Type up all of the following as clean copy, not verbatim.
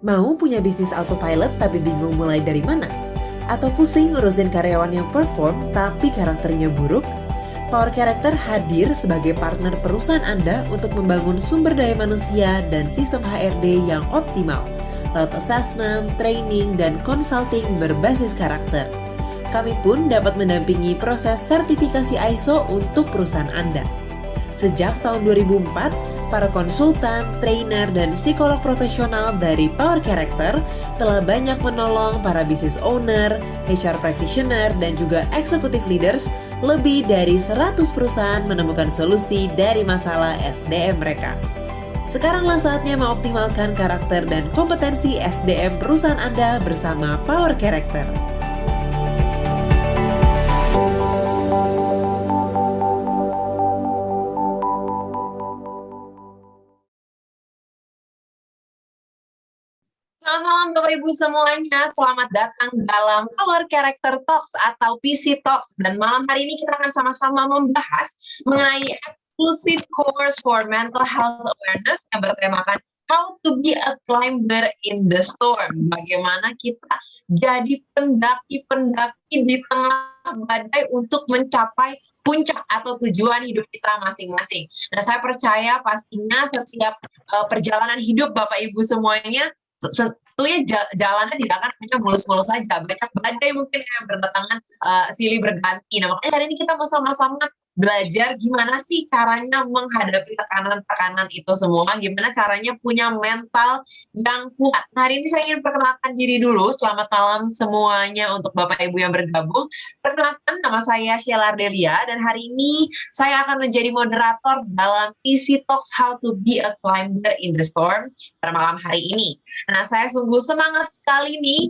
Mau punya bisnis autopilot tapi bingung mulai dari mana? Atau pusing ngurusin karyawan yang perform tapi karakternya buruk? Power Character hadir sebagai partner perusahaan Anda untuk membangun sumber daya manusia dan sistem HRD yang optimal lewat assessment, training, dan consulting berbasis karakter. Kami pun dapat mendampingi proses sertifikasi ISO untuk perusahaan Anda. Sejak tahun 2004, para konsultan, trainer, dan psikolog profesional dari Power Character telah banyak menolong para business owner, HR practitioner, dan juga executive leaders lebih dari 100 perusahaan menemukan solusi dari masalah SDM mereka. Sekaranglah saatnya mengoptimalkan karakter dan kompetensi SDM perusahaan Anda bersama Power Character. Selamat malam Bapak Ibu semuanya, selamat datang dalam Power Character Talks atau PC Talks. Dan malam hari ini kita akan sama-sama membahas mengenai exclusive course for mental health awareness yang bertemakan How to be a climber in the storm. Bagaimana kita jadi pendaki-pendaki di tengah badai untuk mencapai puncak atau tujuan hidup kita masing-masing. Nah, saya percaya pastinya setiap perjalanan hidup Bapak Ibu semuanya tentunya jalannya tidak akan hanya mulus-mulus saja, banyak badai mungkin yang berdatangan silih berganti. Nah, makanya hari ini kita mau sama-sama belajar gimana sih caranya menghadapi tekanan-tekanan itu semua, gimana caranya punya mental yang kuat. Nah, hari ini saya ingin perkenalkan diri dulu. Selamat malam semuanya untuk Bapak Ibu yang bergabung. Perkenalkan, nama saya Sheila Ardelia dan hari ini saya akan menjadi moderator dalam PC Talks How to be a Climber in the Storm pada malam hari ini. Nah, saya sungguh semangat sekali nih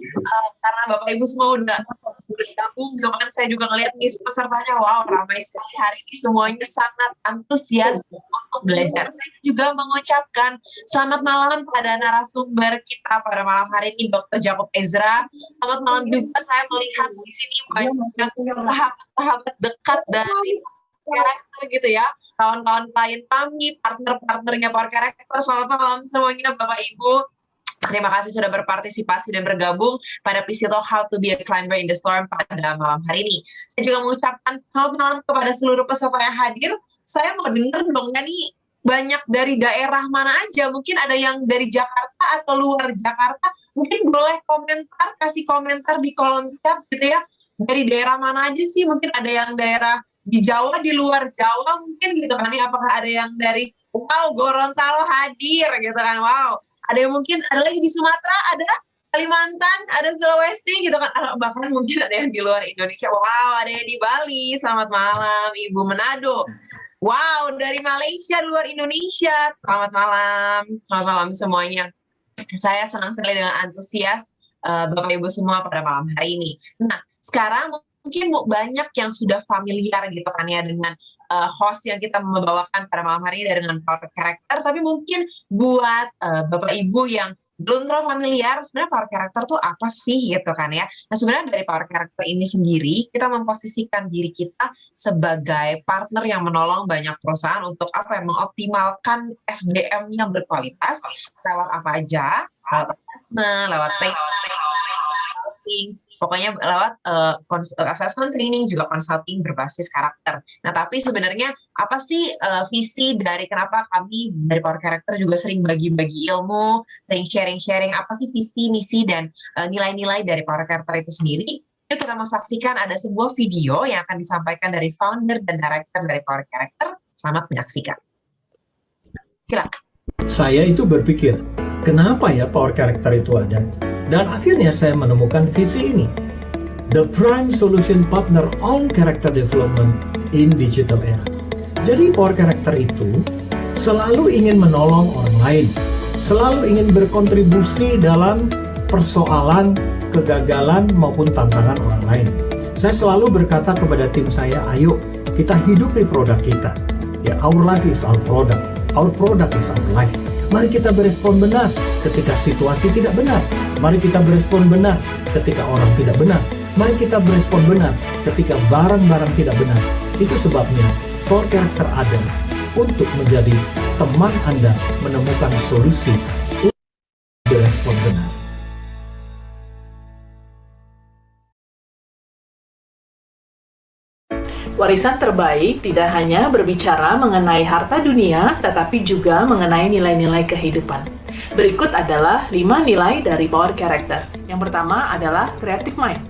karena Bapak Ibu semua udah bergabung gitu kan. Saya juga ngeliat nih pesertanya, wow, ramai sekali hari ini, semuanya sangat antusias untuk belajar. Saya juga mengucapkan selamat malam pada narasumber kita pada malam hari ini, Dr. Jacob Ezra. Selamat malam juga, saya melihat di sini banyak sahabat-sahabat dekat dari karakter gitu ya, kawan-kawan klien kami, partner-partnernya Power Character. Selamat malam semuanya Bapak Ibu. Terima kasih sudah berpartisipasi dan bergabung pada PC Talk How to be a Climber in the Storm pada malam hari ini. Saya juga mengucapkan selamat malam kepada seluruh peserta yang hadir. Saya mau dengar dong nih, banyak dari daerah mana aja, mungkin ada yang dari Jakarta atau luar Jakarta, mungkin boleh komentar, kasih komentar di kolom chat gitu ya, dari daerah mana aja sih, mungkin ada yang daerah di Jawa, di luar Jawa mungkin gitu kan ya, apakah ada yang dari, wow, Gorontalo hadir gitu kan, wow, ada yang mungkin, ada lagi di Sumatera, ada Kalimantan, ada Sulawesi gitu kan, bahkan mungkin ada yang di luar Indonesia, wow, ada yang di Bali, selamat malam Ibu Manado, wow, dari Malaysia, luar Indonesia, selamat malam semuanya. Saya senang sekali dengan antusias Bapak Ibu semua pada malam hari ini. Nah, sekarang mungkin banyak yang sudah familiar gitu kan ya dengan host yang kita membawakan pada malam hari ini dengan Power Character, tapi mungkin buat Bapak Ibu yang belum terlalu familiar, sebenarnya Power Character tuh apa sih gitu kan ya. Nah, sebenarnya dari Power Character ini sendiri, kita memposisikan diri kita sebagai partner yang menolong banyak perusahaan untuk apa yang mengoptimalkan SDM yang berkualitas lewat apa aja, lewat assessment, lewat training, pokoknya lewat assessment, training, juga consulting berbasis karakter. Nah, tapi sebenarnya apa sih visi dari kenapa kami dari Power Character juga sering bagi-bagi ilmu, sering sharing-sharing apa sih visi, misi, dan nilai-nilai dari Power Character itu sendiri. Yuk kita mau saksikan ada sebuah video yang akan disampaikan dari founder dan director dari Power Character. Selamat menyaksikan. Silakan. Saya itu berpikir, kenapa ya Power Character itu ada? Dan akhirnya saya menemukan visi ini. The Prime Solution Partner on Character Development in Digital Era. Jadi Power Character itu selalu ingin menolong orang lain, selalu ingin berkontribusi dalam persoalan, kegagalan maupun tantangan orang lain. Saya selalu berkata kepada tim saya, ayo kita hidupi produk kita. Ya, our life is our product. Our product is our life. Mari kita berespon benar ketika situasi tidak benar. Mari kita berespon benar ketika orang tidak benar. Mari kita berespon benar ketika barang-barang tidak benar. Itu sebabnya Power Character ada untuk menjadi teman Anda menemukan solusi berespon benar. Warisan terbaik tidak hanya berbicara mengenai harta dunia, tetapi juga mengenai nilai-nilai kehidupan. Berikut adalah 5 nilai dari Power Character. Yang pertama adalah Creative Mind,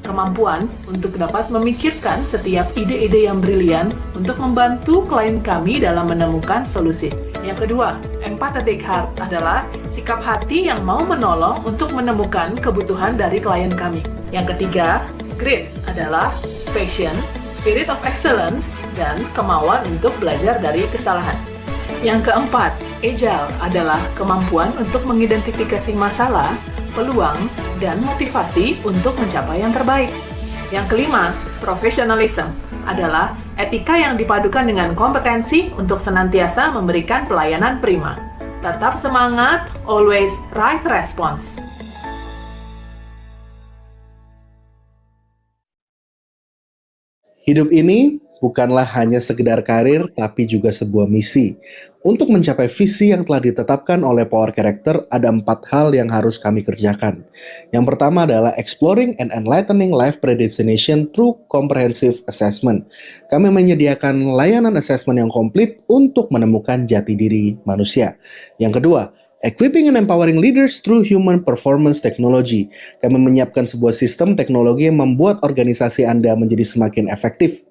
kemampuan untuk dapat memikirkan setiap ide-ide yang brilian untuk membantu klien kami dalam menemukan solusi. Yang kedua, Empathetic Heart adalah sikap hati yang mau menolong untuk menemukan kebutuhan dari klien kami. Yang ketiga, Grit adalah passion, spirit of excellence, dan kemauan untuk belajar dari kesalahan. Yang keempat, Agile adalah kemampuan untuk mengidentifikasi masalah, peluang, dan motivasi untuk mencapai yang terbaik. Yang kelima, Professionalism adalah etika yang dipadukan dengan kompetensi untuk senantiasa memberikan pelayanan prima. Tetap semangat, always right response. Hidup ini bukanlah hanya sekedar karir, tapi juga sebuah misi. Untuk mencapai visi yang telah ditetapkan oleh Power Character, ada 4 hal yang harus kami kerjakan. Yang pertama adalah exploring and enlightening life predestination through comprehensive assessment. Kami menyediakan layanan assessment yang komplit untuk menemukan jati diri manusia. Yang kedua, equipping and empowering leaders through human performance technology. Kami menyiapkan sebuah sistem teknologi yang membuat organisasi Anda menjadi semakin efektif.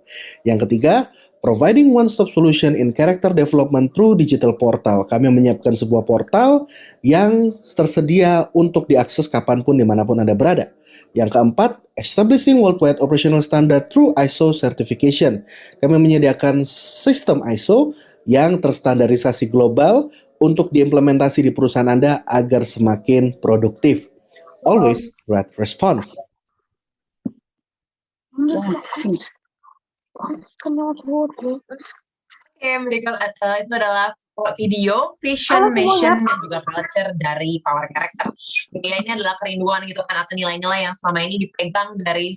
Yang ketiga, providing one-stop solution in character development through digital portal. Kami menyiapkan sebuah portal yang tersedia untuk diakses kapanpun dimanapun Anda berada. Yang keempat, establishing worldwide operational standard through ISO certification. Kami menyediakan sistem ISO yang terstandarisasi global untuk diimplementasi di perusahaan Anda agar semakin produktif. Always right response. Oke, berikut itu adalah video, vision, mission, dan juga culture dari Power Character. Ya, ini adalah kerinduan gitu kan, atau nilai-nilai yang selama ini dipegang dari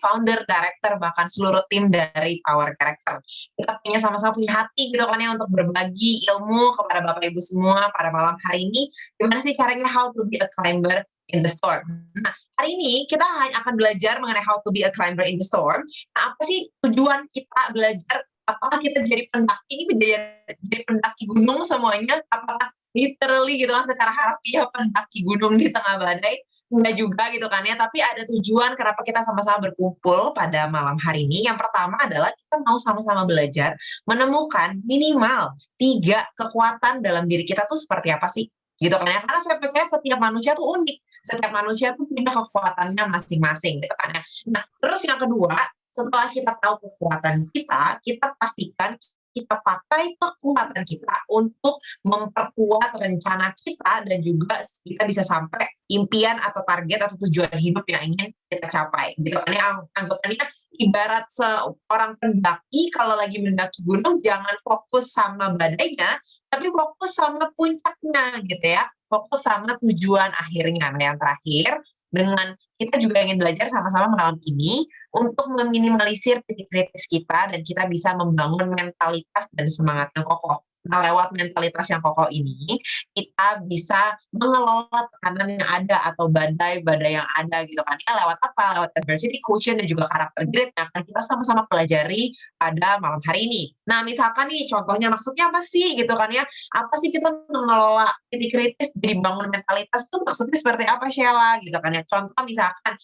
founder, director, bahkan seluruh tim dari Power Character. Kita sama-sama punya hati gitu kan ya untuk berbagi ilmu kepada Bapak Ibu semua pada malam hari ini. Gimana sih caranya how to be a climber in the storm? Nah, hari ini kita hanya akan belajar mengenai how to be a climber in the storm. Nah, apa sih tujuan kita belajar? Apakah kita jadi pendaki, jadi pendaki gunung semuanya? Apakah literally gitu kan secara harfiah pendaki gunung di tengah badai? Enggak juga gitu kan ya, tapi ada tujuan kenapa kita sama-sama berkumpul pada malam hari ini. Yang pertama adalah kita mau sama-sama belajar menemukan minimal 3 kekuatan dalam diri kita tuh seperti apa sih? Gitu kan ya, karena saya percaya setiap manusia tuh unik, setiap manusia tuh punya kekuatannya masing-masing gitu kan ya. Nah, terus yang kedua, setelah kita tahu kekuatan kita pastikan kita pakai kekuatan kita untuk memperkuat rencana kita dan juga kita bisa sampai impian atau target atau tujuan hidup yang ingin kita capai. Gitu kan ya, anggapannya ibarat seorang pendaki kalau lagi mendaki gunung jangan fokus sama badainya, tapi fokus sama puncaknya gitu ya. Fokus sama tujuan akhirnya. Nah, yang terakhir, dengan kita juga ingin belajar sama-sama malam ini untuk meminimalisir titik kritis kita dan kita bisa membangun mentalitas dan semangat yang kokoh. Nah, lewat mentalitas yang kokoh ini, kita bisa mengelola tekanan yang ada atau badai-badai yang ada gitu kan. Ya, lewat apa? Lewat adversity, quotient, dan juga karakter grit yang akan kita sama-sama pelajari pada malam hari ini. Nah, misalkan nih, contohnya maksudnya apa sih gitu kan ya? Apa sih kita mengelola titik kritis jadi bangun mentalitas tuh maksudnya seperti apa, Sheila? Gitu kan ya. Contoh misalkan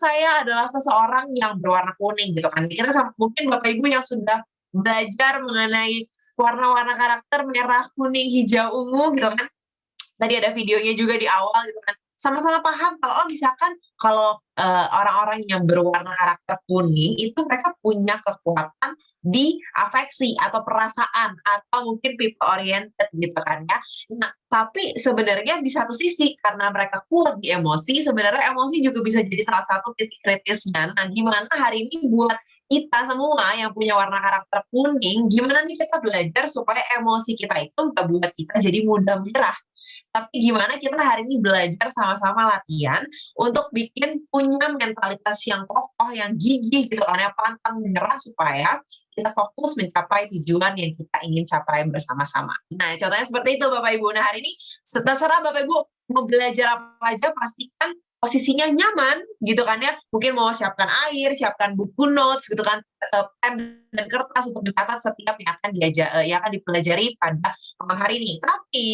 saya adalah seseorang yang berwarna kuning gitu kan. Kita mungkin Bapak Ibu yang sudah belajar mengenai warna-warna karakter merah, kuning, hijau, ungu gitu kan. Tadi ada videonya juga di awal gitu kan. Sama-sama paham kalau orang-orang yang berwarna karakter kuning itu mereka punya kekuatan di afeksi atau perasaan atau mungkin people oriented gitu kan ya. Nah, tapi sebenarnya di satu sisi karena mereka kuat di emosi, sebenarnya emosi juga bisa jadi salah satu titik kritisnya. Nah, gimana hari ini buat kita semua yang punya warna karakter kuning, gimana nih kita belajar supaya emosi kita itu nggak buat kita jadi mudah menyerah. tapi gimana kita hari ini belajar sama-sama latihan untuk bikin punya mentalitas yang kokoh, yang gigih gitu kan ya, pantang menyerah supaya kita fokus mencapai tujuan yang kita ingin capai bersama-sama. Nah, contohnya seperti itu Bapak Ibu. Nah, hari ini terserah Bapak Ibu mau belajar apa aja, pastikan posisinya nyaman gitu kan ya. Mungkin mau siapkan air, siapkan buku notes gitu kan, pen dan kertas untuk mencatat setiap yang akan dipelajari pada malam hari ini. Tapi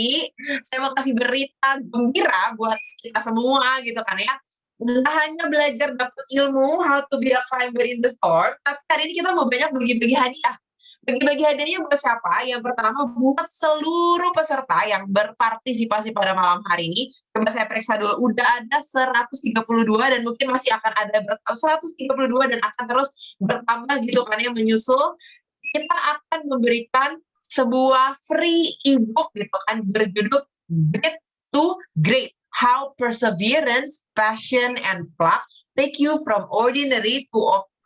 saya mau kasih berita gembira buat kita semua gitu kan ya. Nggak hanya belajar dapat ilmu how to be a climber in the storm, tapi hari ini kita mau banyak bagi-bagi hadiah. Bagi-bagi hadiahnya buat siapa? Yang pertama buat seluruh peserta yang berpartisipasi pada malam hari ini. Coba saya periksa dulu, udah ada 132 dan mungkin masih akan ada 132 dan akan terus bertambah gitu kan ya, menyusul. Kita akan memberikan sebuah free ebook gitu kan, berjudul Great to Great. How Perseverance, Passion, and Pluck Take You From Ordinary to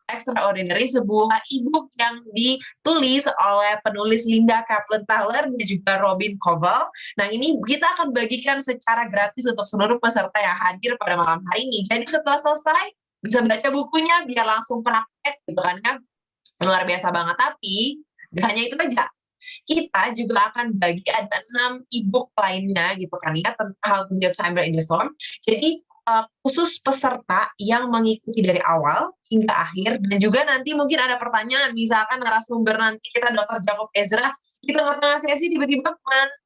Extraordinary, sebuah ebook yang ditulis oleh penulis Linda Kaplan-Taylor dan juga Robin Koval. Nah, ini kita akan bagikan secara gratis untuk seluruh peserta yang hadir pada malam hari ini. Jadi setelah selesai, bisa baca bukunya biar langsung praktek gitu kan ya. Luar biasa banget. Tapi gak hanya itu aja, kita juga akan bagi ada 6 ebook lainnya gitu kan ya, tentang How to Be a Climber in the Storm. Jadi khusus peserta yang mengikuti dari awal hingga akhir, dan juga nanti mungkin ada pertanyaan, misalkan narasumber nanti kita Dr. Jacob Ezra di tengah-tengah sesi tiba-tiba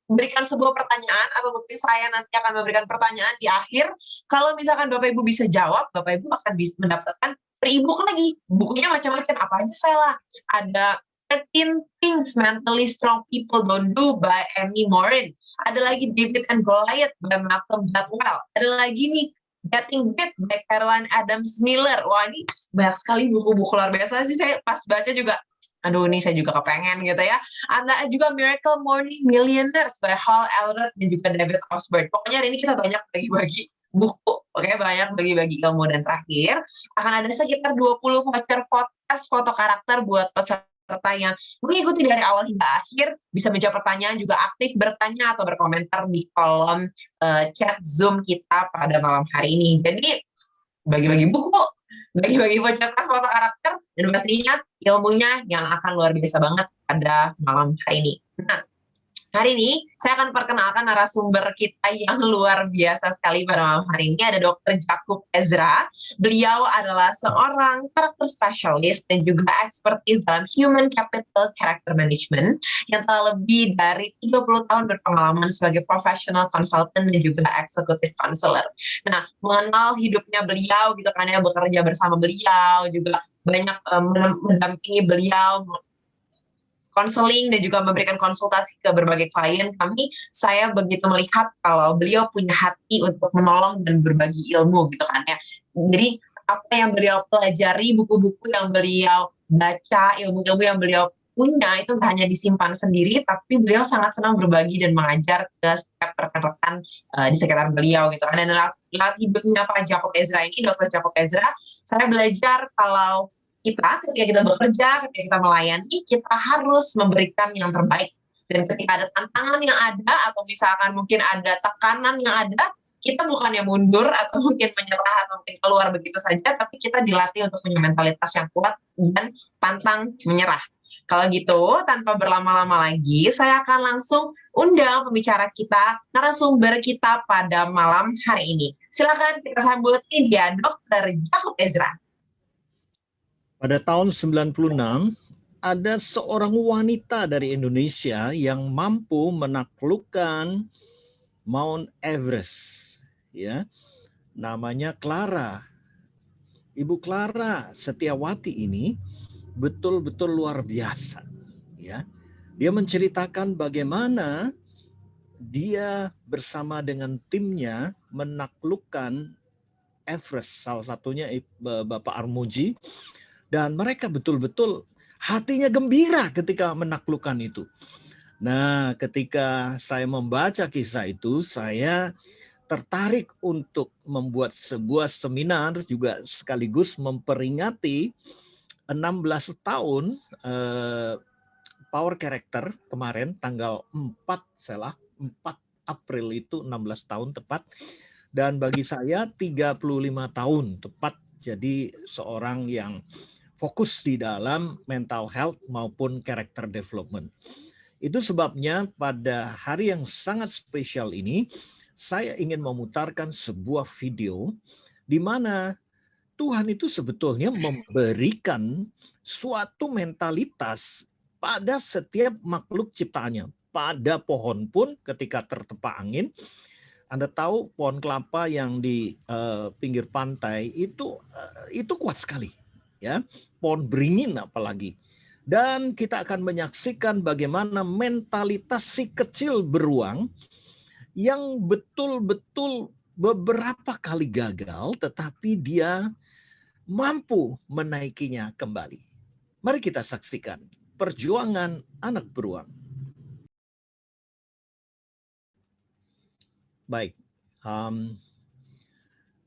memberikan sebuah pertanyaan, atau mungkin saya nanti akan memberikan pertanyaan di akhir. Kalau misalkan Bapak Ibu bisa jawab, Bapak Ibu akan bisa mendapatkan free ebook lagi. Bukunya macam-macam, apa aja saya ada 13 Things Mentally Strong People Don't Do by Amy Morin. Ada lagi David and Goliath by Malcolm Gladwell. Ada lagi nih Getting Fit by Caroline Adams Miller. Wah, ini banyak sekali buku-buku luar biasa sih. Saya pas baca juga, aduh ini saya juga kepengen gitu ya. Ada juga Miracle Morning Millionaires by Hal Elrod dan juga David Osborne. Pokoknya hari ini kita banyak bagi-bagi buku. Oke, banyak bagi-bagi ilmu. Dan terakhir, akan ada sekitar 20 voucher foto karakter buat peserta yang mengikuti dari awal hingga akhir, bisa menjawab pertanyaan, juga aktif bertanya atau berkomentar di kolom chat Zoom kita pada malam hari ini. Jadi bagi-bagi buku, bagi-bagi voucher foto karakter, dan pastinya ilmunya yang akan luar biasa banget pada malam hari ini. Nah, hari ini saya akan perkenalkan narasumber kita yang luar biasa sekali pada malam hari ini. Ada Dr. Jacob Ezra. Beliau adalah seorang karakter spesialis dan juga expertise dalam human capital character management yang telah lebih dari 30 tahun berpengalaman sebagai professional consultant dan juga executive counselor. Nah, mengenal hidupnya beliau gitu kan ya, bekerja bersama beliau, juga banyak mendampingi beliau, konseling dan juga memberikan konsultasi ke berbagai klien kami, saya begitu melihat kalau beliau punya hati untuk menolong dan berbagi ilmu gitu kan ya. Jadi apa yang beliau pelajari, buku-buku yang beliau baca, ilmu-ilmu yang beliau punya itu hanya disimpan sendiri, tapi beliau sangat senang berbagi dan mengajar ke setiap rekan-rekan di sekitar beliau gitu. Dan lewat hidupnya Pak Jacob Ezra ini, Dr. Jacob Ezra, saya belajar kalau ketika kita bekerja, ketika kita melayani, kita harus memberikan yang terbaik. Dan ketika ada tantangan yang ada, atau misalkan mungkin ada tekanan yang ada, kita bukannya mundur atau mungkin menyerah atau mungkin keluar begitu saja, tapi kita dilatih untuk punya mentalitas yang kuat dan pantang menyerah. Kalau gitu, tanpa berlama-lama lagi, saya akan langsung undang pembicara kita, narasumber kita pada malam hari ini. Silakan kita sambut dia, Dr. Jacob Ezra. Pada tahun 96, ada seorang wanita dari Indonesia yang mampu menaklukkan Mount Everest. Ya, namanya Clara. Ibu Clara Setiawati ini betul-betul luar biasa. Ya, dia menceritakan bagaimana dia bersama dengan timnya menaklukkan Everest, salah satunya Bapak Armuji. Dan mereka betul-betul hatinya gembira ketika menaklukkan itu. Nah, ketika saya membaca kisah itu, saya tertarik untuk membuat sebuah seminar juga sekaligus memperingati 16 tahun Power Character kemarin tanggal 4 April itu 16 tahun tepat. Dan bagi saya 35 tahun tepat jadi seorang yang fokus di dalam mental health maupun character development. Itu sebabnya pada hari yang sangat spesial ini, saya ingin memutarkan sebuah video di mana Tuhan itu sebetulnya memberikan suatu mentalitas pada setiap makhluk ciptaannya. Pada pohon pun ketika tertempa angin, Anda tahu pohon kelapa yang di pinggir pantai itu kuat sekali, ya. Pohon beringin apalagi. Dan kita akan menyaksikan bagaimana mentalitas si kecil beruang yang betul-betul beberapa kali gagal, tetapi dia mampu menaikinya kembali. Mari kita saksikan perjuangan anak beruang. Baik,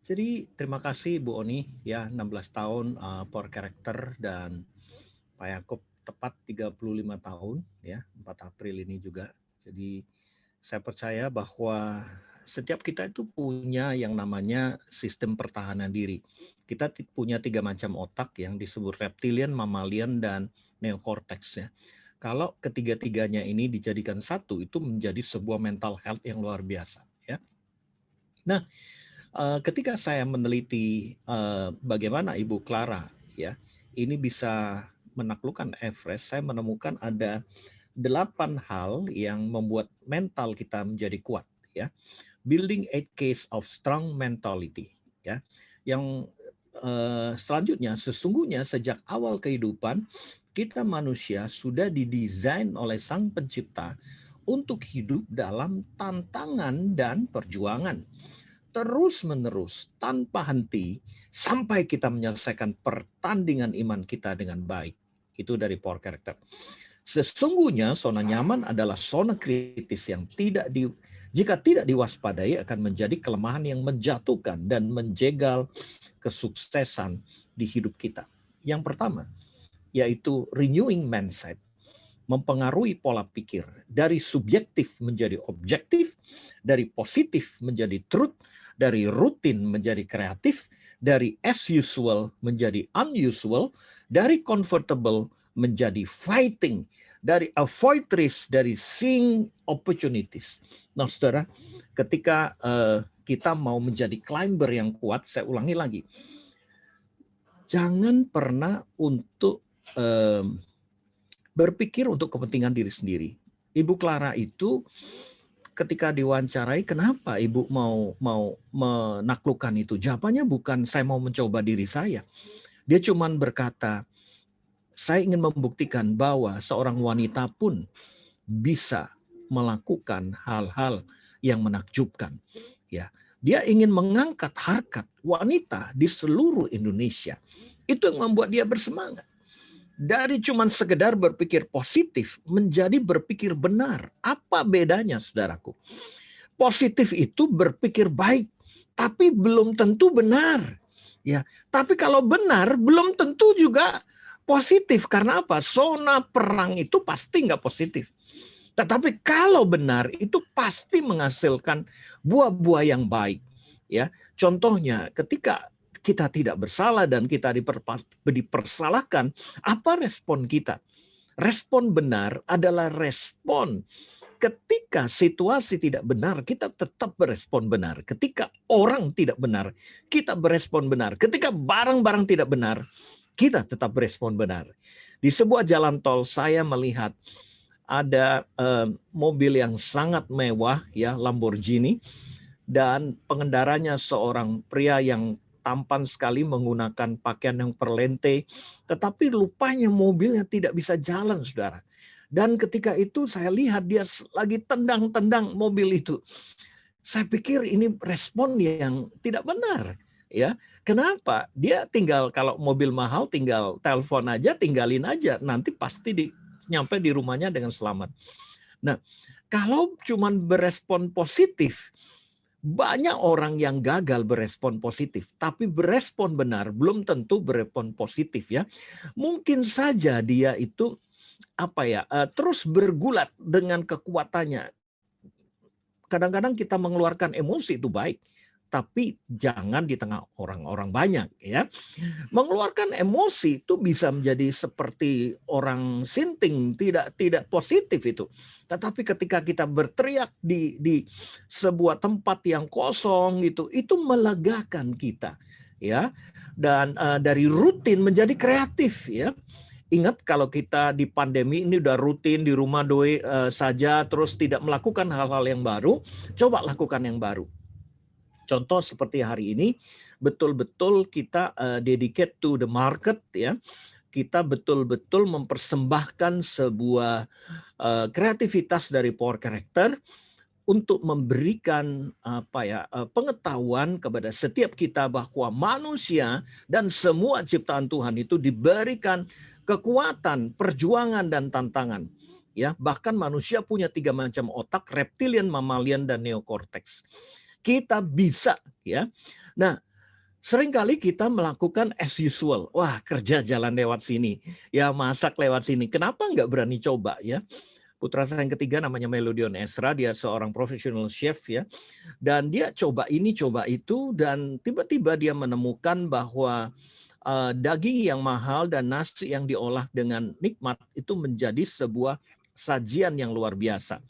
jadi terima kasih Bu Oni ya, 16 tahun Power Character, dan Pak Yakob tepat 35 tahun ya, 4 April ini juga. Jadi saya percaya bahwa setiap kita itu punya yang namanya sistem pertahanan diri. Kita punya 3 macam otak yang disebut reptilian, mammalian, dan neocortex ya. Kalau ketiga-tiganya ini dijadikan satu, itu menjadi sebuah mental health yang luar biasa ya. Nah, ketika saya meneliti bagaimana Ibu Clara ya ini bisa menaklukkan Everest, saya menemukan ada 8 hal yang membuat mental kita menjadi kuat ya. Building 8 keys of strong mentality ya. Yang selanjutnya, sesungguhnya sejak awal kehidupan kita manusia sudah didesain oleh Sang Pencipta untuk hidup dalam tantangan dan perjuangan terus-menerus tanpa henti sampai kita menyelesaikan pertandingan iman kita dengan baik. Itu dari Power Character. Sesungguhnya zona nyaman adalah zona kritis yang jika tidak diwaspadai akan menjadi kelemahan yang menjatuhkan dan menjegal kesuksesan di hidup kita. Yang pertama, yaitu renewing mindset, mempengaruhi pola pikir dari subjektif menjadi objektif, dari positif menjadi truth, dari rutin menjadi kreatif, dari as usual menjadi unusual, dari comfortable menjadi fighting, dari avoid risk, dari seeing opportunities. Nah, saudara, ketika kita mau menjadi climber yang kuat, saya ulangi lagi, jangan pernah untuk berpikir untuk kepentingan diri sendiri. Ibu Clara itu ketika diwawancarai, kenapa Ibu mau menaklukkan itu? Jawabannya bukan saya mau mencoba diri saya. Dia cuma berkata, saya ingin membuktikan bahwa seorang wanita pun bisa melakukan hal-hal yang menakjubkan. Ya, dia ingin mengangkat harkat wanita di seluruh Indonesia. Itu yang membuat dia bersemangat. Dari cuman sekedar berpikir positif menjadi berpikir benar. Apa bedanya, saudaraku? Positif itu berpikir baik, tapi belum tentu benar. Ya, tapi kalau benar belum tentu juga positif. Karena apa? Zona perang itu pasti nggak positif. Tetapi kalau benar itu pasti menghasilkan buah-buah yang baik. Ya, contohnya ketika kita tidak bersalah dan kita dipersalahkan, apa respon kita? Respon benar adalah respon. Ketika situasi tidak benar, kita tetap berespon benar. Ketika orang tidak benar, kita berespon benar. Ketika barang-barang tidak benar, kita tetap berespon benar. Di sebuah jalan tol saya melihat ada mobil yang sangat mewah, ya, Lamborghini, dan pengendaranya seorang pria yang tampan sekali menggunakan pakaian yang perlente, tetapi lupanya mobilnya tidak bisa jalan, saudara. Dan ketika itu saya lihat dia lagi tendang-tendang mobil itu. Saya pikir ini respon yang tidak benar. Ya, kenapa? Dia tinggal, kalau mobil mahal tinggal telepon aja, tinggalin aja, nanti pasti nyampe di rumahnya dengan selamat. Nah, kalau cuman berespon positif, banyak orang yang gagal berespon positif, tapi berespon benar belum tentu berespon positif ya. Mungkin saja dia itu terus bergulat dengan kekuatannya. kadang-kadang kita mengeluarkan emosi itu baik, tapi jangan di tengah orang-orang banyak ya. Mengeluarkan emosi itu bisa menjadi seperti orang sinting, tidak positif itu. Tetapi ketika kita berteriak di sebuah tempat yang kosong gitu, itu melegakan kita ya. Dan dari rutin menjadi kreatif ya. Ingat kalau kita di pandemi ini udah rutin di rumah saja terus tidak melakukan hal-hal yang baru, coba lakukan yang baru. Contoh seperti hari ini, betul-betul kita dedicate to the market ya. Kita betul-betul mempersembahkan sebuah kreativitas dari Power Character untuk memberikan pengetahuan kepada setiap kita bahwa manusia dan semua ciptaan Tuhan itu diberikan kekuatan, perjuangan dan tantangan. Ya, bahkan manusia punya 3 macam otak, reptilian, mammalian dan neokorteks. Kita bisa ya. Nah, seringkali kita melakukan as usual. Wah, kerja jalan lewat sini. Ya, masak lewat sini. Kenapa nggak berani coba ya? Putra saya yang ketiga namanya Melodion Ezra, dia seorang professional chef ya. Dan dia coba ini, coba itu, dan tiba-tiba dia menemukan bahwa daging yang mahal dan nasi yang diolah dengan nikmat itu menjadi sebuah sajian yang luar biasa.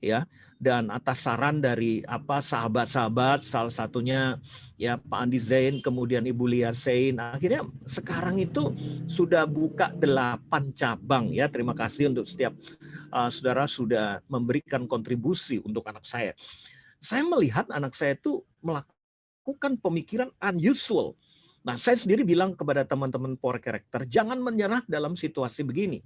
Ya, dan atas saran dari sahabat-sahabat, salah satunya ya Pak Andi Zain, kemudian Ibu Lia Sein, akhirnya sekarang itu sudah buka 8 cabang ya. Terima kasih untuk setiap saudara sudah memberikan kontribusi untuk anak saya. Saya melihat anak saya itu melakukan pemikiran unusual. Nah, saya sendiri bilang kepada teman-teman Power Character, jangan menyerah dalam situasi begini.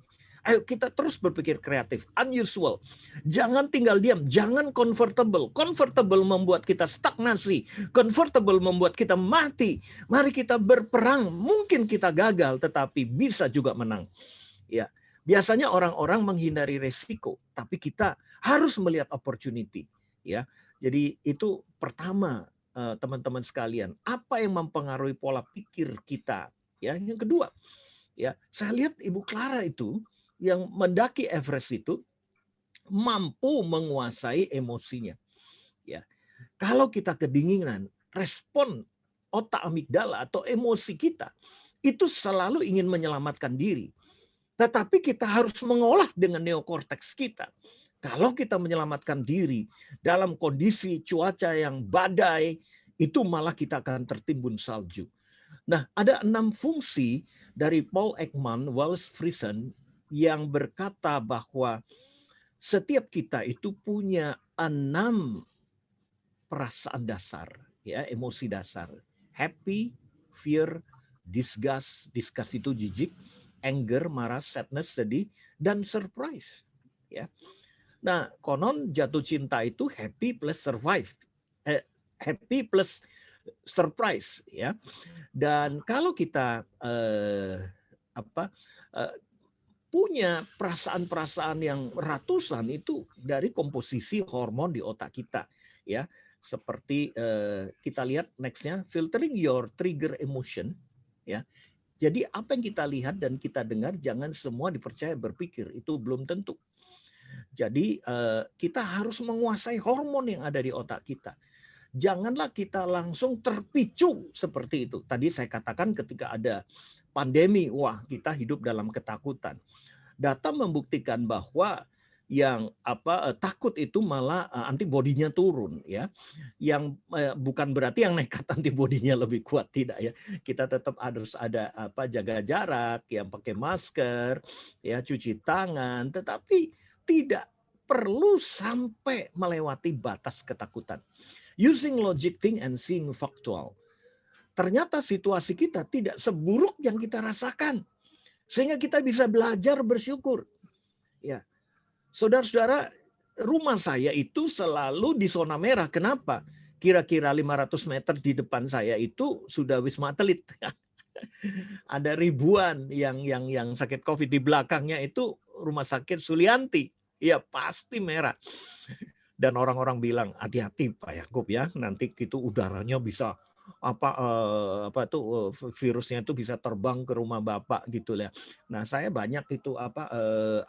Ayo kita terus berpikir kreatif, unusual. Jangan tinggal diam, jangan comfortable. Comfortable membuat kita stagnasi, comfortable membuat kita mati. Mari kita berperang, mungkin kita gagal tetapi bisa juga menang. Ya, biasanya orang-orang menghindari resiko, tapi kita harus melihat opportunity, ya. Jadi itu pertama, teman-teman sekalian, apa yang mempengaruhi pola pikir kita, ya. Yang kedua, ya, saya lihat Ibu Clara itu yang mendaki Everest itu mampu menguasai emosinya. Ya, kalau kita kedinginan, respon otak amigdala atau emosi kita itu selalu ingin menyelamatkan diri. Tetapi kita harus mengolah dengan neokorteks kita. Kalau kita menyelamatkan diri dalam kondisi cuaca yang badai, itu malah kita akan tertimbun salju. Nah, ada 6 fungsi dari Paul Ekman, Wallace Friesen, yang berkata bahwa setiap kita itu punya 6 perasaan dasar, ya, emosi dasar. Happy, fear, disgust itu jijik, anger, marah, sadness, sedih, dan surprise. Ya. Nah, konon jatuh cinta itu happy plus happy plus surprise, ya. Dan kalau kita punya perasaan-perasaan yang ratusan itu dari komposisi hormon di otak kita, ya. Seperti kita lihat nextnya, filtering your trigger emotion, ya. Jadi apa yang kita lihat dan kita dengar jangan semua dipercaya berpikir, itu belum tentu. Jadi kita harus menguasai hormon yang ada di otak kita. Janganlah kita langsung terpicu seperti itu. Tadi saya katakan ketika ada pandemi, wah kita hidup dalam ketakutan. Data membuktikan bahwa yang takut itu malah antibodinya turun, ya. Yang bukan berarti yang nekat antibodinya lebih kuat, tidak ya. Kita tetap harus ada jaga jarak, yang pakai masker, ya, cuci tangan, tetapi tidak perlu sampai melewati batas ketakutan. Using logic think and seeing factual. Ternyata situasi kita tidak seburuk yang kita rasakan. Sehingga kita bisa belajar bersyukur. Ya. Saudara-saudara, rumah saya itu selalu di zona merah. Kenapa? Kira-kira 500 meter di depan saya itu sudah Wisma Atlet. Ada ribuan yang sakit COVID. Di belakangnya itu rumah sakit Sulianti. Ya pasti merah. Dan orang-orang bilang, hati-hati Pak Yakub ya, nanti itu udaranya bisa virusnya itu bisa terbang ke rumah Bapak gitu ya. Nah, saya banyak itu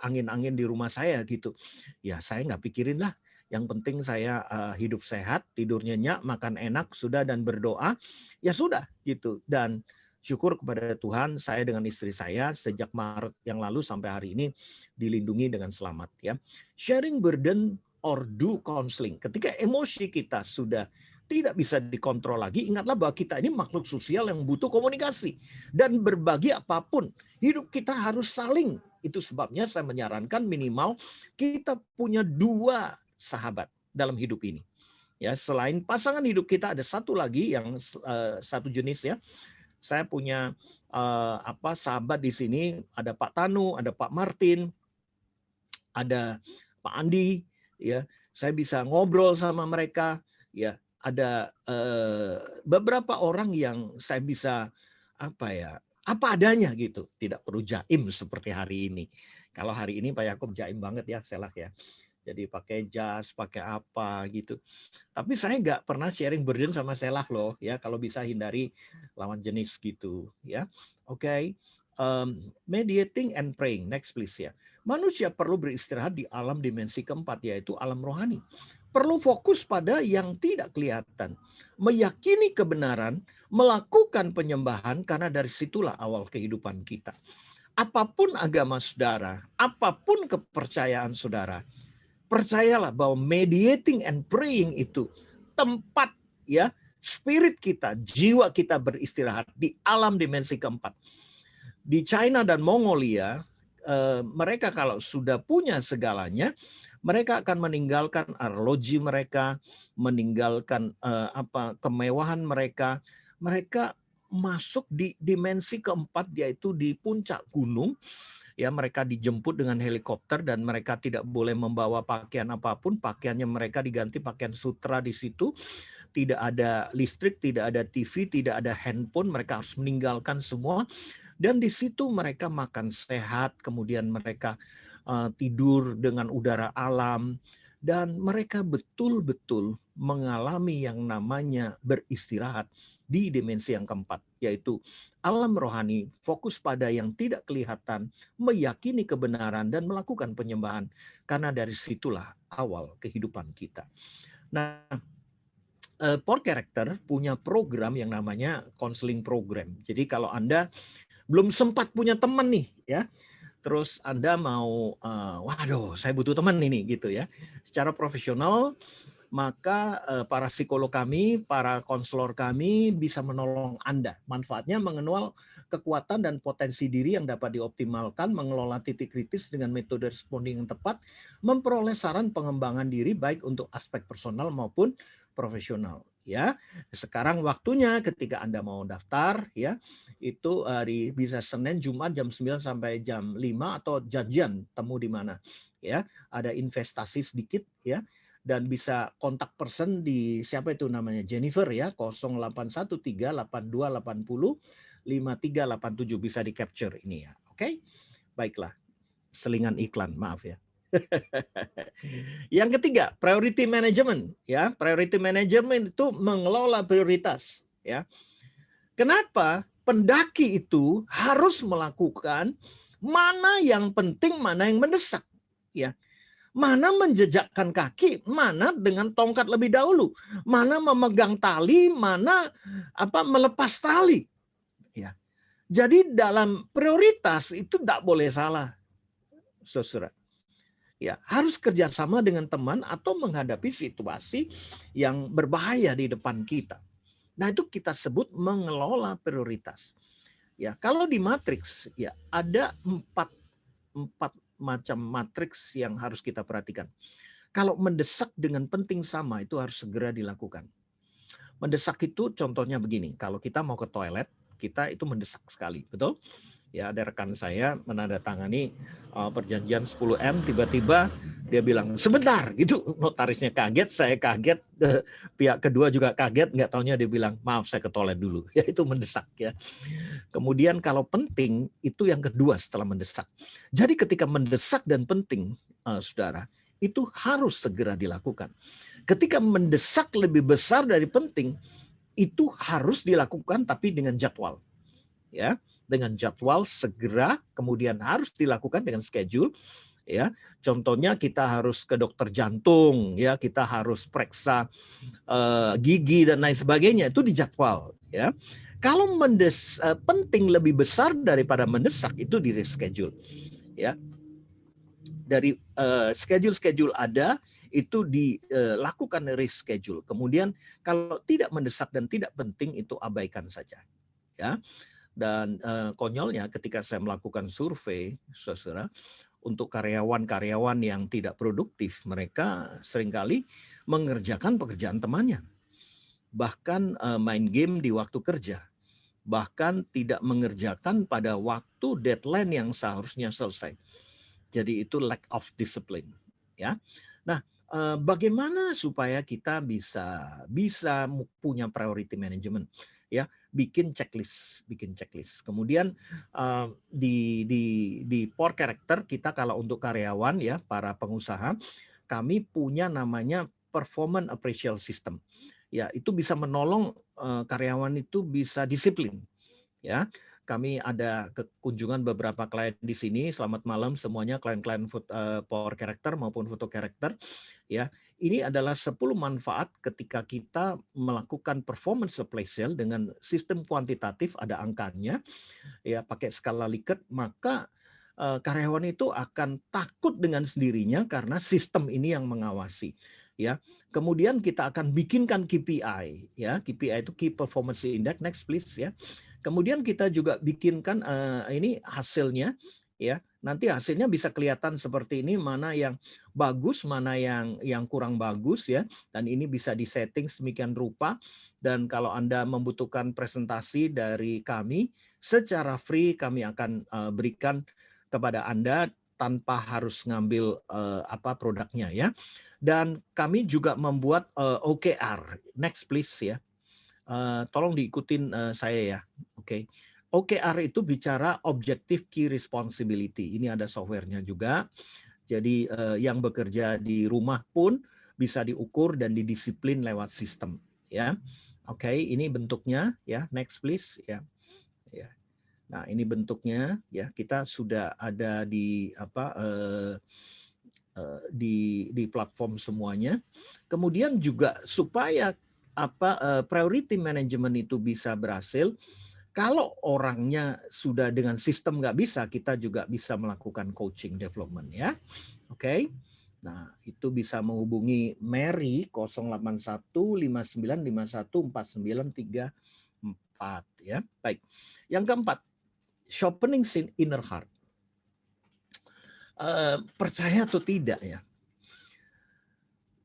angin-angin di rumah saya gitu. Ya saya nggak pikirin lah, Yang penting saya hidup sehat, tidur nyenyak, makan enak, sudah, dan berdoa, ya sudah gitu. Dan syukur kepada Tuhan, saya dengan istri saya sejak Maret yang lalu sampai hari ini dilindungi dengan selamat ya. Sharing burden or do counseling. Ketika emosi kita sudah tidak bisa dikontrol lagi, ingatlah bahwa kita ini makhluk sosial yang butuh komunikasi dan berbagi apapun. Hidup kita harus saling. Itu sebabnya saya menyarankan minimal kita punya 2 sahabat dalam hidup ini. Ya, selain pasangan hidup kita ada satu lagi yang satu jenis ya. Saya punya sahabat di sini, ada Pak Tanu, ada Pak Martin, ada Pak Andi, ya. Saya bisa ngobrol sama mereka, ya. Ada beberapa orang yang saya bisa apa adanya gitu, tidak perlu jaim seperti hari ini. Kalau hari ini Pak Yakub jaim banget ya, Selah ya. Jadi pakai jas, pakai apa gitu. Tapi saya nggak pernah sharing burden sama Selah loh ya. Kalau bisa hindari lawan jenis gitu ya. Oke. Mediating and praying. Next please ya. Manusia perlu beristirahat di alam dimensi keempat, yaitu alam rohani. Perlu fokus pada yang tidak kelihatan. Meyakini kebenaran, melakukan penyembahan, karena dari situlah awal kehidupan kita. Apapun agama saudara, apapun kepercayaan saudara, percayalah bahwa mediating and praying itu tempat ya spirit kita, jiwa kita beristirahat di alam dimensi keempat. Di China dan Mongolia, mereka kalau sudah punya segalanya, mereka akan meninggalkan arloji mereka, meninggalkan kemewahan mereka. Mereka masuk di dimensi keempat, yaitu di puncak gunung. Ya, mereka dijemput dengan helikopter dan mereka tidak boleh membawa pakaian apapun. Pakaiannya mereka diganti pakaian sutra di situ. Tidak ada listrik, tidak ada TV, tidak ada handphone. Mereka harus meninggalkan semua. Dan di situ mereka makan sehat, kemudian mereka tidur dengan udara alam. Dan mereka betul-betul mengalami yang namanya beristirahat di dimensi yang keempat, yaitu alam rohani, fokus pada yang tidak kelihatan, meyakini kebenaran dan melakukan penyembahan, karena dari situlah awal kehidupan kita. Nah, Power Character punya program yang namanya counseling program. Jadi kalau Anda belum sempat punya teman nih ya, terus Anda mau waduh saya butuh teman ini gitu ya, secara profesional, maka para psikolog kami, para konselor kami bisa menolong Anda. Manfaatnya mengenal kekuatan dan potensi diri yang dapat dioptimalkan, mengelola titik kritis dengan metode responding yang tepat, memperoleh saran pengembangan diri baik untuk aspek personal maupun profesional. Ya, sekarang waktunya ketika Anda mau daftar ya, itu hari bisa Senin, Jumat jam 9 sampai jam 5 atau janjian temu di mana ya, ada investasi sedikit ya. Dan bisa kontak person di siapa itu namanya Jennifer ya, 081382805387, bisa di capture ini ya. Oke? Baiklah. Selingan iklan, maaf ya. Yang ketiga, priority management ya. Priority management itu mengelola prioritas ya. Kenapa pendaki itu harus melakukan mana yang penting, mana yang mendesak ya. Mana menjejakkan kaki, mana dengan tongkat lebih dahulu, mana memegang tali, mana melepas tali. Ya. Jadi dalam prioritas itu tidak boleh salah, saudara. Ya, harus kerjasama dengan teman atau menghadapi situasi yang berbahaya di depan kita. Nah, itu kita sebut mengelola prioritas. Ya, kalau di matriks ya ada empat macam matriks yang harus kita perhatikan. Kalau mendesak dengan penting sama, itu harus segera dilakukan. Mendesak itu contohnya begini, kalau kita mau ke toilet, kita itu mendesak sekali, betul? Ya, ada rekan saya menandatangani perjanjian 10M, tiba-tiba dia bilang sebentar, gitu. Notarisnya kaget, saya kaget, pihak kedua juga kaget, nggak taunya dia bilang maaf saya ke toilet dulu. Ya, itu mendesak ya. Kemudian kalau penting itu yang kedua setelah mendesak. Jadi ketika mendesak dan penting, saudara, itu harus segera dilakukan. Ketika mendesak lebih besar dari penting, itu harus dilakukan tapi dengan jadwal. Ya, dengan jadwal segera, kemudian harus dilakukan dengan schedule. ya. Contohnya kita harus ke dokter jantung, ya, kita harus periksa gigi dan lain sebagainya, itu dijadwal, ya. Kalau penting lebih besar daripada mendesak, itu di reschedule, ya. Dari schedule ada, itu dilakukan reschedule. Kemudian kalau tidak mendesak dan tidak penting, itu abaikan saja, ya. Dan konyolnya ketika saya melakukan survei, saudara, untuk karyawan-karyawan yang tidak produktif, mereka seringkali mengerjakan pekerjaan temannya, bahkan main game di waktu kerja, bahkan tidak mengerjakan pada waktu deadline yang seharusnya selesai. Jadi itu lack of discipline, ya. Nah, bagaimana supaya kita bisa punya priority management, ya? Bikin checklist. Kemudian di Power Character kita, kalau untuk karyawan, ya, para pengusaha, kami punya namanya performance appraisal system. Ya, itu bisa menolong karyawan itu bisa disiplin, ya. Kami ada kunjungan beberapa klien di sini. Selamat malam semuanya, klien-klien Power Character maupun Foto Character, ya. Ini adalah 10 manfaat ketika kita melakukan performance appraisal dengan sistem kuantitatif, ada angkanya, ya, pakai skala Likert, maka karyawan itu akan takut dengan sendirinya karena sistem ini yang mengawasi, ya. Kemudian kita akan bikinkan KPI, ya. KPI itu Key Performance Index. Next please, ya. Kemudian kita juga bikinkan ini hasilnya, ya. Nanti hasilnya bisa kelihatan seperti ini, mana yang bagus, mana yang kurang bagus, ya. Dan ini bisa disetting sedemikian rupa. Dan kalau Anda membutuhkan presentasi dari kami, secara free kami akan berikan kepada Anda tanpa harus ngambil produknya, ya. Dan kami juga membuat OKR. Next please, ya. Tolong diikutin saya, ya. Oke. OKR itu bicara Objective Key Responsibility. Ini ada softwarenya juga. Jadi yang bekerja di rumah pun bisa diukur dan didisiplin lewat sistem, ya. Oke, ini bentuknya, ya. Next please, ya. Ya. Nah, ini bentuknya, ya. Kita sudah ada di di platform semuanya. Kemudian juga supaya priority management itu bisa berhasil, kalau orangnya sudah dengan sistem nggak bisa, kita juga bisa melakukan coaching development, ya. Oke. Nah, itu bisa menghubungi Mary 08159514934, ya. Baik. Yang keempat, sharpening inner heart. Percaya atau tidak, ya,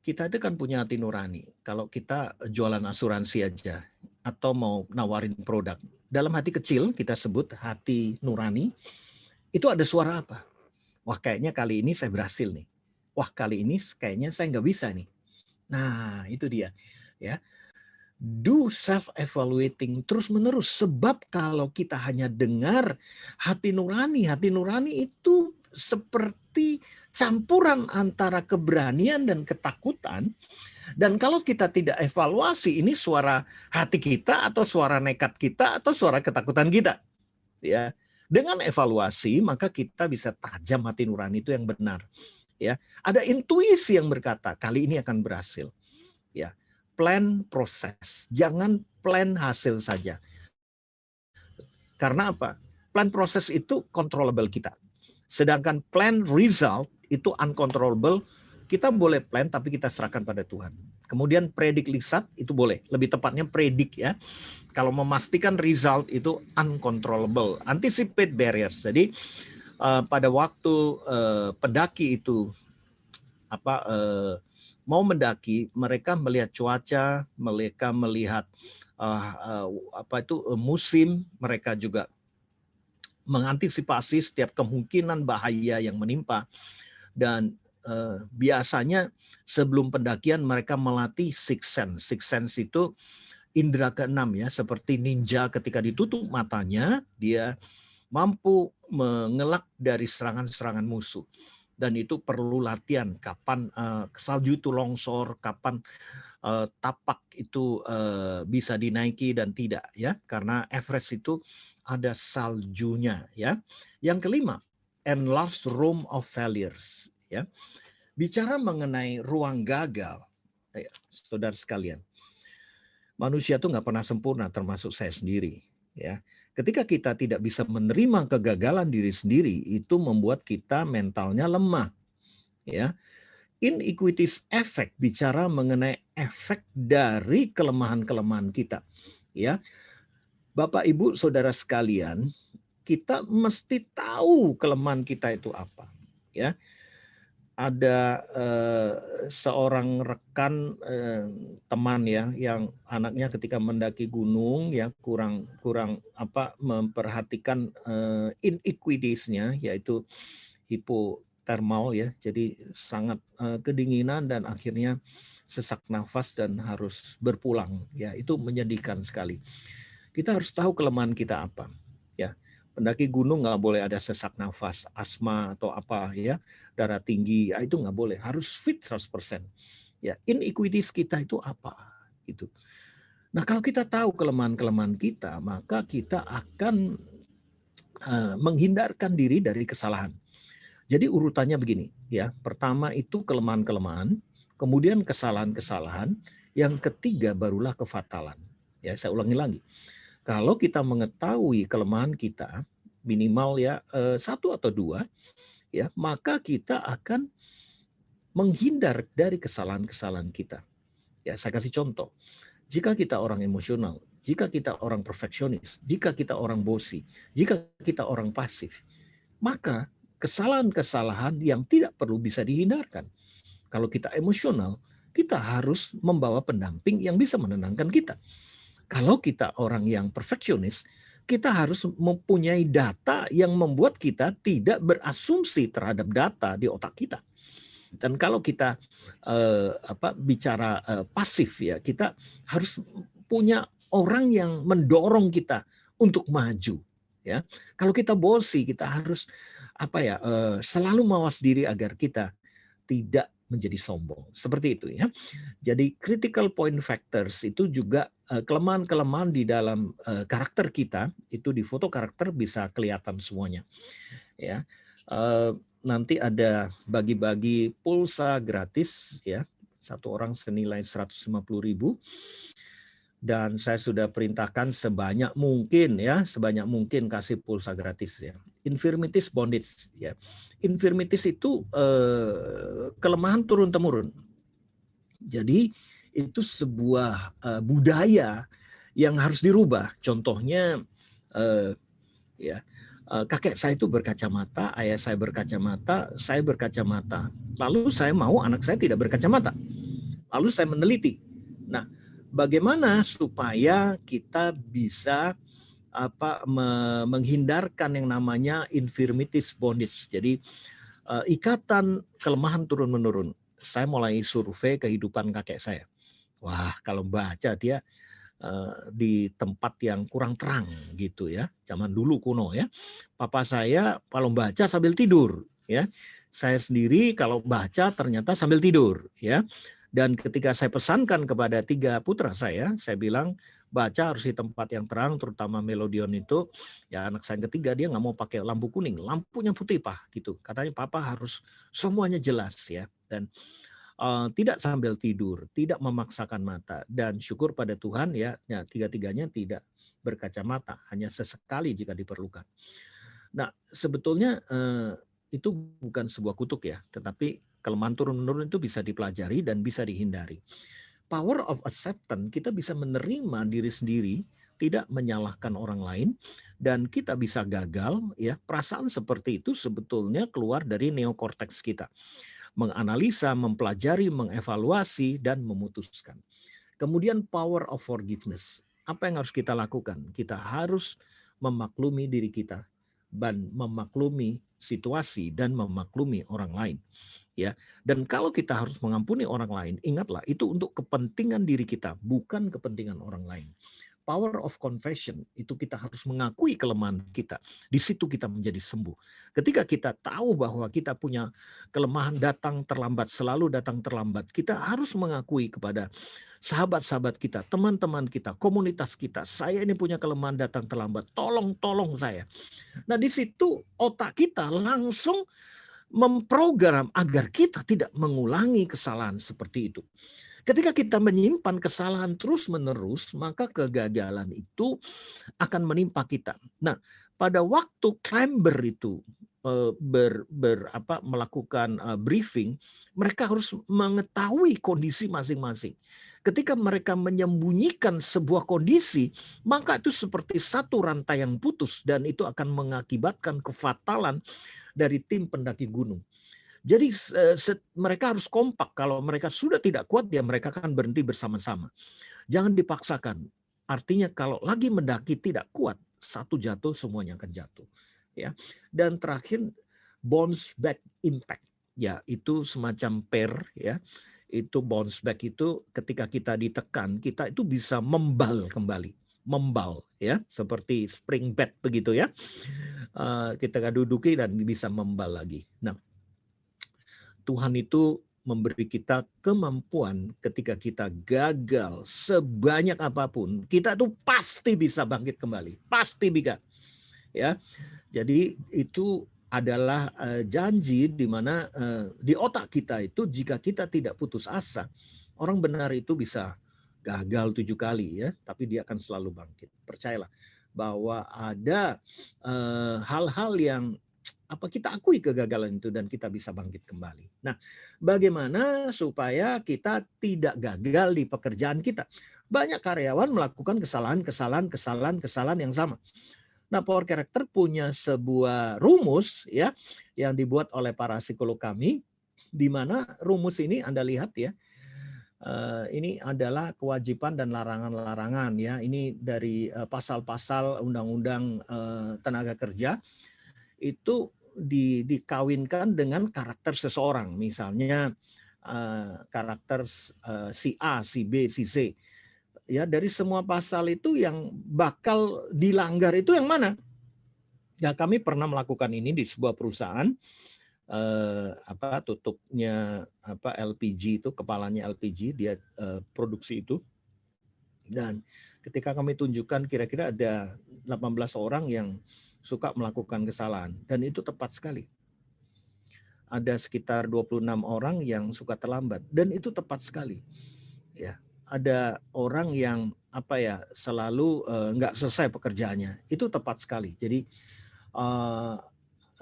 kita itu kan punya hati nurani. Kalau kita jualan asuransi aja atau mau nawarin produk, dalam hati kecil kita sebut hati nurani, itu ada suara apa? Wah, kayaknya kali ini saya berhasil nih. Wah, kali ini kayaknya saya nggak bisa nih. Nah, itu dia, ya. Do self-evaluating terus-menerus. Sebab kalau kita hanya dengar hati nurani itu seperti campuran antara keberanian dan ketakutan. Dan kalau kita tidak evaluasi, ini suara hati kita atau suara nekat kita atau suara ketakutan kita, ya. Dengan evaluasi, maka kita bisa tajam hati nurani itu yang benar, ya. Ada intuisi yang berkata kali ini akan berhasil, ya. Plan proses, jangan plan hasil saja. Karena apa? Plan proses itu controllable kita. Sedangkan plan result itu uncontrollable. Kita boleh plan tapi kita serahkan pada Tuhan. Kemudian predik result itu boleh. Lebih tepatnya predik, ya. Kalau memastikan result itu uncontrollable. Anticipate barriers. Jadi pada waktu pendaki itu mau mendaki, mereka melihat cuaca, mereka melihat musim, mereka juga mengantisipasi setiap kemungkinan bahaya yang menimpa. Dan biasanya sebelum pendakian mereka melatih sixth sense. Sixth sense itu indera keenam, ya, seperti ninja ketika ditutup matanya, dia mampu mengelak dari serangan-serangan musuh. Dan itu perlu latihan, kapan salju itu longsor, kapan tapak itu bisa dinaiki dan tidak, ya, karena Everest itu ada saljunya, ya. Yang kelima, enlarged room of failures. Ya, bicara mengenai ruang gagal, saudara sekalian, manusia tuh nggak pernah sempurna, termasuk saya sendiri. Ya, ketika kita tidak bisa menerima kegagalan diri sendiri, itu membuat kita mentalnya lemah. Ya, inequities effect bicara mengenai efek dari kelemahan-kelemahan kita. Ya, Bapak, Ibu, saudara sekalian, kita mesti tahu kelemahan kita itu apa. Ya, ada seorang rekan teman ya yang anaknya ketika mendaki gunung ya kurang memperhatikan inequities-nya, yaitu hipotermal ya, jadi sangat kedinginan dan akhirnya sesak nafas dan harus berpulang ya. Itu menyedihkan sekali. Kita harus tahu kelemahan kita apa ya. Pendaki gunung nggak boleh ada sesak nafas, asma atau apa ya, darah tinggi, ya itu nggak boleh, harus fit 100%. Ya, inequities kita itu apa gitu. Nah, kalau kita tahu kelemahan-kelemahan kita, maka kita akan menghindarkan diri dari kesalahan. Jadi urutannya begini ya. Pertama itu kelemahan-kelemahan, kemudian kesalahan-kesalahan, yang ketiga barulah kefatalan. Ya, saya ulangi lagi. Kalau kita mengetahui kelemahan kita minimal ya 1 atau 2 ya, maka kita akan menghindar dari kesalahan-kesalahan kita. Ya, saya kasih contoh. Jika kita orang emosional, jika kita orang perfeksionis, jika kita orang bosi, jika kita orang pasif, maka kesalahan-kesalahan yang tidak perlu bisa dihindarkan. Kalau kita emosional, kita harus membawa pendamping yang bisa menenangkan kita. Kalau kita orang yang perfeksionis, kita harus mempunyai data yang membuat kita tidak berasumsi terhadap data di otak kita. Dan kalau kita bicara pasif ya, kita harus punya orang yang mendorong kita untuk maju. Ya, kalau kita bosi, kita harus selalu mawas diri agar kita tidak menjadi sombong. Seperti itu ya. Jadi critical point factors itu juga kelemahan-kelemahan di dalam karakter kita, itu di foto karakter bisa kelihatan semuanya. Ya. Nanti ada bagi-bagi pulsa gratis ya. Satu orang senilai 150.000. Dan saya sudah perintahkan sebanyak mungkin kasih pulsa gratis ya. Infirmities bondage ya. Infirmities itu kelemahan turun-temurun. Jadi itu sebuah budaya yang harus dirubah. Contohnya kakek saya itu berkacamata, ayah saya berkacamata. Lalu saya mau anak saya tidak berkacamata. Lalu saya meneliti. Nah, bagaimana supaya kita bisa menghindarkan yang namanya infirmities bondage. Jadi ikatan kelemahan turun-menurun. Saya mulai survei kehidupan kakek saya. Wah, kalau baca dia di tempat yang kurang terang gitu ya. Zaman dulu kuno ya. Papa saya kalau baca sambil tidur ya. Saya sendiri kalau baca ternyata sambil tidur ya. Dan ketika saya pesankan kepada 3 putra saya bilang baca harus di tempat yang terang, terutama Melodion itu. Ya anak saya yang ketiga dia nggak mau pakai lampu kuning, lampunya putih Pak gitu. Katanya Papa harus semuanya jelas ya. Dan tidak sambil tidur, tidak memaksakan mata. Dan syukur pada Tuhan ya tiga-tiganya tidak berkacamata, hanya sesekali jika diperlukan. Nah sebetulnya itu bukan sebuah kutuk ya, tetapi kelemahan turun-menurun itu bisa dipelajari dan bisa dihindari. Power of acceptance, kita bisa menerima diri sendiri, tidak menyalahkan orang lain, dan kita bisa gagal. Ya, perasaan seperti itu sebetulnya keluar dari neokorteks kita. Menganalisa, mempelajari, mengevaluasi, dan memutuskan. Kemudian power of forgiveness. Apa yang harus kita lakukan? Kita harus memaklumi diri kita, dan memaklumi situasi, dan memaklumi orang lain. Ya, dan kalau kita harus mengampuni orang lain, ingatlah itu untuk kepentingan diri kita, bukan kepentingan orang lain. power of confession, itu kita harus mengakui kelemahan kita. Di situ kita menjadi sembuh. Ketika kita tahu bahwa kita punya kelemahan datang terlambat, selalu datang terlambat, kita harus mengakui kepada sahabat-sahabat kita, teman-teman kita, komunitas kita, saya ini punya kelemahan datang terlambat, tolong saya. Nah, di situ otak kita langsung memprogram agar kita tidak mengulangi kesalahan seperti itu. Ketika kita menyimpan kesalahan terus-menerus, maka kegagalan itu akan menimpa kita. Nah, pada waktu climber itu melakukan briefing, mereka harus mengetahui kondisi masing-masing. Ketika mereka menyembunyikan sebuah kondisi, maka itu seperti satu rantai yang putus dan itu akan mengakibatkan kefatalan dari tim pendaki gunung. Jadi mereka harus kompak. Kalau mereka sudah tidak kuat, ya mereka akan berhenti bersama-sama. Jangan dipaksakan. Artinya kalau lagi mendaki tidak kuat, satu jatuh semuanya akan jatuh. Ya. Dan terakhir bounce back impact. Ya, itu semacam ya. Itu bounce back itu ketika kita ditekan, kita itu bisa membal kembali. Membal ya, seperti spring bed begitu ya. Kita duduki dan bisa membal lagi. Nah, Tuhan itu memberi kita kemampuan ketika kita gagal sebanyak apapun, kita tuh pasti bisa bangkit kembali, pasti bisa. Ya, jadi itu adalah janji di mana di otak kita itu jika kita tidak putus asa, orang benar itu bisa gagal 7 kali ya, tapi dia akan selalu bangkit. Percayalah bahwa ada hal-hal yang kita akui kegagalan itu dan kita bisa bangkit kembali. Nah, bagaimana supaya kita tidak gagal di pekerjaan kita? Banyak karyawan melakukan kesalahan yang sama. Nah, Power Character punya sebuah rumus ya yang dibuat oleh para psikolog kami, di mana rumus ini Anda lihat ya. Ini adalah kewajiban dan larangan-larangan ya. Ini dari pasal-pasal undang-undang tenaga kerja itu dikawinkan dengan karakter seseorang. Misalnya karakter si A, si B, si C. Ya, dari semua pasal itu yang bakal dilanggar itu yang mana? Ya, kami pernah melakukan ini di sebuah perusahaan. Tutupnya LPG itu, kepalanya LPG, dia produksi itu. Dan ketika kami tunjukkan kira-kira ada 18 orang yang suka melakukan kesalahan, dan itu tepat sekali. Ada sekitar 26 orang yang suka terlambat, dan itu tepat sekali. Ya, ada orang yang selalu nggak selesai pekerjaannya, itu tepat sekali. Jadi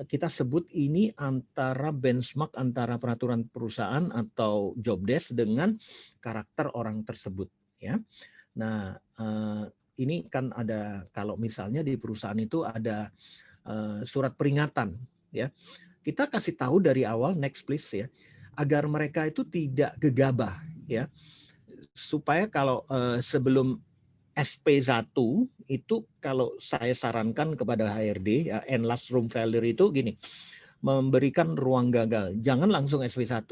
kita sebut ini antara benchmark antara peraturan perusahaan atau job desk dengan karakter orang tersebut ya. Nah, ini kan ada, kalau misalnya di perusahaan itu ada surat peringatan ya. Kita kasih tahu dari awal, next please ya, agar mereka itu tidak gegabah ya. Supaya kalau sebelum SP1 itu, kalau saya sarankan kepada HRD ya, end last room failure itu gini, memberikan ruang gagal. Jangan langsung SP1.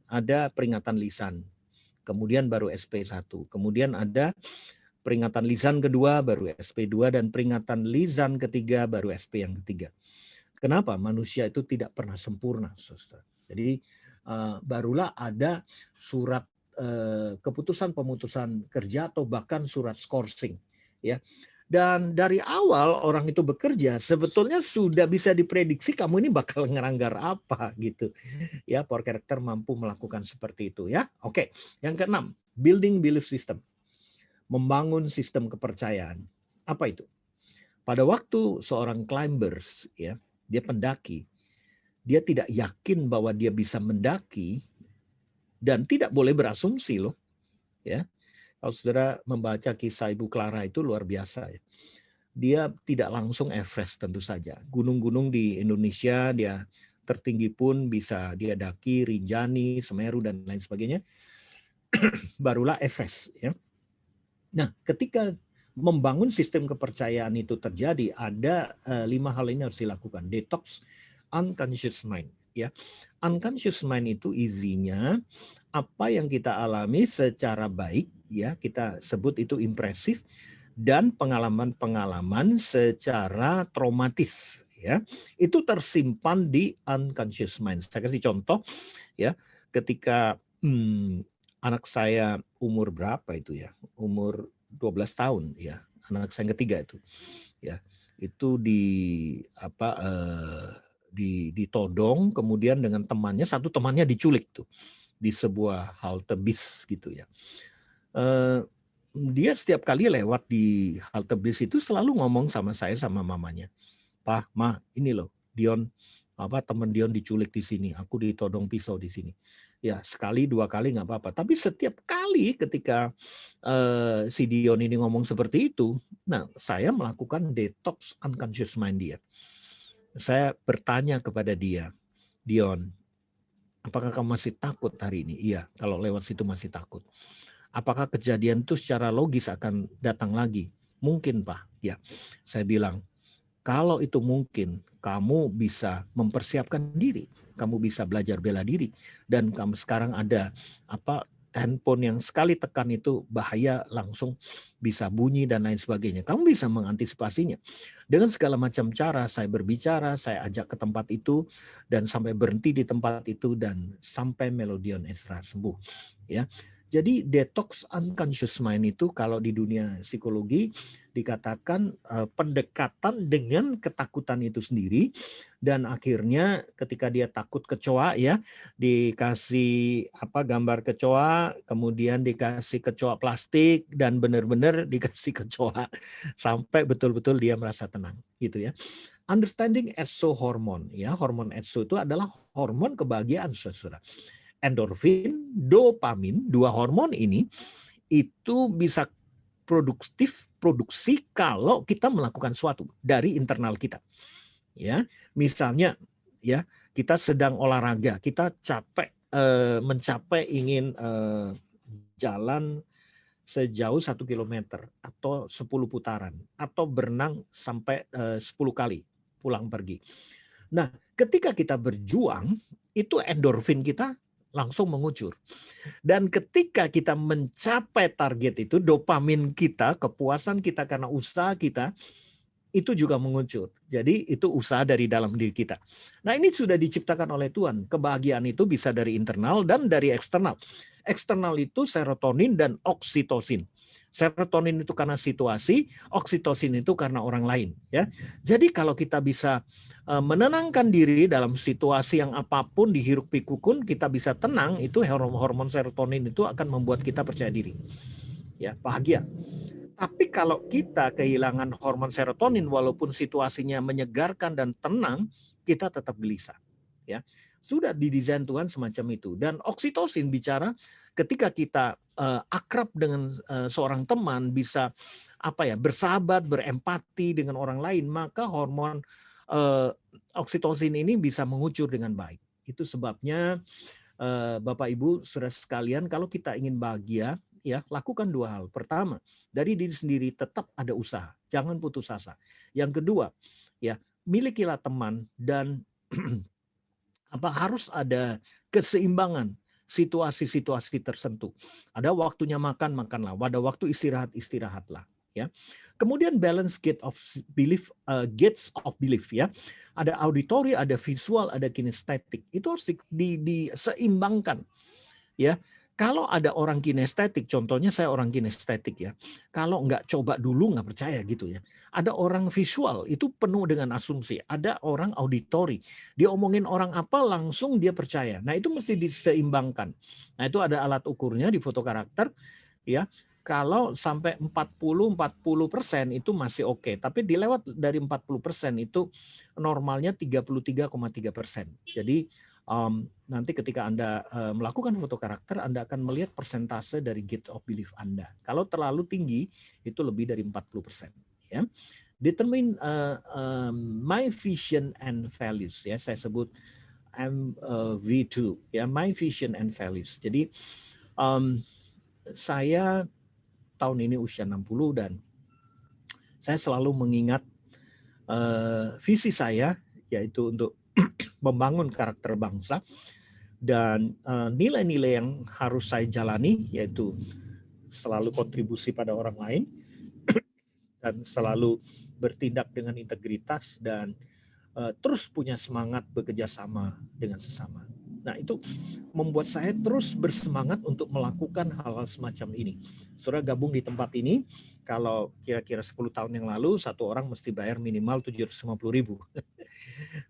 Ada peringatan lisan. Kemudian baru SP1. Kemudian ada peringatan lisan kedua, baru SP2, dan peringatan lisan ketiga, baru SP yang ketiga. Kenapa? Manusia itu tidak pernah sempurna, saudara. Jadi barulah ada surat keputusan pemutusan kerja atau bahkan surat skorsing ya. Dan dari awal orang itu bekerja sebetulnya sudah bisa diprediksi kamu ini bakal ngelanggar apa gitu ya. Power Character mampu melakukan seperti itu ya. Oke, yang keenam, building belief system, membangun sistem kepercayaan. Apa itu? Pada waktu seorang climbers ya, dia pendaki, dia tidak yakin bahwa dia bisa mendaki. Dan tidak boleh berasumsi loh, ya. Kalau saudara membaca kisah Ibu Clara itu luar biasa ya. Dia tidak langsung Everest tentu saja. Gunung-gunung di Indonesia dia tertinggi pun bisa dia daki, Rinjani, Semeru dan lain sebagainya. Barulah Everest ya. Nah, ketika membangun sistem kepercayaan itu terjadi, ada 5 hal ini harus dilakukan. Detox unconscious mind. Ya, unconscious mind itu isinya apa yang kita alami secara baik, ya kita sebut itu impresif, dan pengalaman-pengalaman secara traumatis, ya. Itu tersimpan di unconscious mind. Saya kasih contoh, ya. Ketika anak saya umur berapa itu ya? Umur 12 tahun ya. Anak saya yang ketiga itu. Ya. Itu ditodong, kemudian dengan temannya, satu temannya diculik tuh di sebuah halte bis gitu ya. Dia setiap kali lewat di halte bis itu selalu ngomong sama saya sama mamanya, "Pak, Ma, ini loh Dion, teman Dion diculik di sini, aku ditodong pisau di sini." Ya sekali dua kali nggak apa-apa, tapi setiap kali ketika si Dion ini ngomong seperti itu, nah saya melakukan detox unconscious mind dia. Saya bertanya kepada dia, "Dion, apakah kamu masih takut hari ini?" "Iya, kalau lewat situ masih takut." "Apakah kejadian itu secara logis akan datang lagi?" "Mungkin, Pak." Ya, saya bilang, kalau itu mungkin, kamu bisa mempersiapkan diri, kamu bisa belajar bela diri, dan kamu sekarang ada handphone yang sekali tekan itu bahaya, langsung bisa bunyi dan lain sebagainya. Kamu bisa mengantisipasinya. Dengan segala macam cara saya berbicara, saya ajak ke tempat itu, dan sampai berhenti di tempat itu, dan sampai Melodion Ezra sembuh. Ya. Jadi detox unconscious mind itu kalau di dunia psikologi dikatakan pendekatan dengan ketakutan itu sendiri, dan akhirnya ketika dia takut kecoa ya dikasih gambar kecoa, kemudian dikasih kecoa plastik, dan benar-benar dikasih kecoa sampai betul-betul dia merasa tenang gitu ya. Understanding ESO hormon ya, hormon ESO itu adalah hormon kebahagiaan saudara. Endorfin, dopamin, dua hormon ini itu bisa produksi kalau kita melakukan sesuatu dari internal kita. Ya, misalnya ya, kita sedang olahraga, kita capek mencapai ingin jalan sejauh 1 kilometer atau 10 putaran atau berenang sampai 10 kali pulang pergi. Nah, ketika kita berjuang, itu endorfin kita langsung mengucur. Dan ketika kita mencapai target itu, dopamin kita, kepuasan kita karena usaha kita, itu juga mengucur. Jadi itu usaha dari dalam diri kita. Nah ini sudah diciptakan oleh Tuhan. Kebahagiaan itu bisa dari internal dan dari eksternal. Eksternal itu serotonin dan oksitosin. Serotonin itu karena situasi, oksitosin itu karena orang lain. Ya. Jadi kalau kita bisa menenangkan diri dalam situasi yang apapun dihiruk pikukun, kita bisa tenang, itu hormon serotonin itu akan membuat kita percaya diri. Ya, bahagia. Tapi kalau kita kehilangan hormon serotonin walaupun situasinya menyegarkan dan tenang, kita tetap gelisah. Ya. Sudah didesain Tuhan semacam itu. Dan oksitosin bicara ketika kita akrab dengan seorang teman, bisa bersahabat, berempati dengan orang lain, maka hormon oksitosin ini bisa mengucur dengan baik. Itu sebabnya Bapak Ibu Saudara sekalian, kalau kita ingin bahagia, ya lakukan dua hal. Pertama, dari diri sendiri tetap ada usaha, jangan putus asa. Yang kedua, ya milikilah teman dan harus ada keseimbangan situasi-situasi tertentu. Ada waktunya makan, makanlah. Ada waktu istirahat, istirahatlah. Ya. Kemudian balance gates of belief ya. Ada auditory, ada visual, ada kinestetik. Itu harus diseimbangkan. Ya. Kalau ada orang kinestetik, contohnya saya orang kinestetik ya. Kalau nggak coba dulu nggak percaya gitu ya. Ada orang visual itu penuh dengan asumsi. Ada orang auditori, dia omongin orang apa langsung dia percaya. Nah itu mesti diseimbangkan. Nah itu ada alat ukurnya di foto karakter ya. Kalau sampai 40% itu masih oke. Tapi dilewat dari 40% itu normalnya 33,3%. Jadi nanti ketika Anda melakukan foto karakter, Anda akan melihat persentase dari gate of belief Anda. Kalau terlalu tinggi, itu lebih dari 40%. Ya. Determine my vision and values. Ya, saya sebut MV2. Ya, my vision and values. Jadi saya tahun ini usia 60 dan saya selalu mengingat visi saya, yaitu untuk membangun karakter bangsa, dan nilai-nilai yang harus saya jalani yaitu selalu kontribusi pada orang lain, dan selalu bertindak dengan integritas dan terus punya semangat bekerja sama dengan sesama. Nah, itu membuat saya terus bersemangat untuk melakukan hal-hal semacam ini. Saudara gabung di tempat ini, kalau kira-kira 10 tahun yang lalu, satu orang mesti bayar minimal 750.000.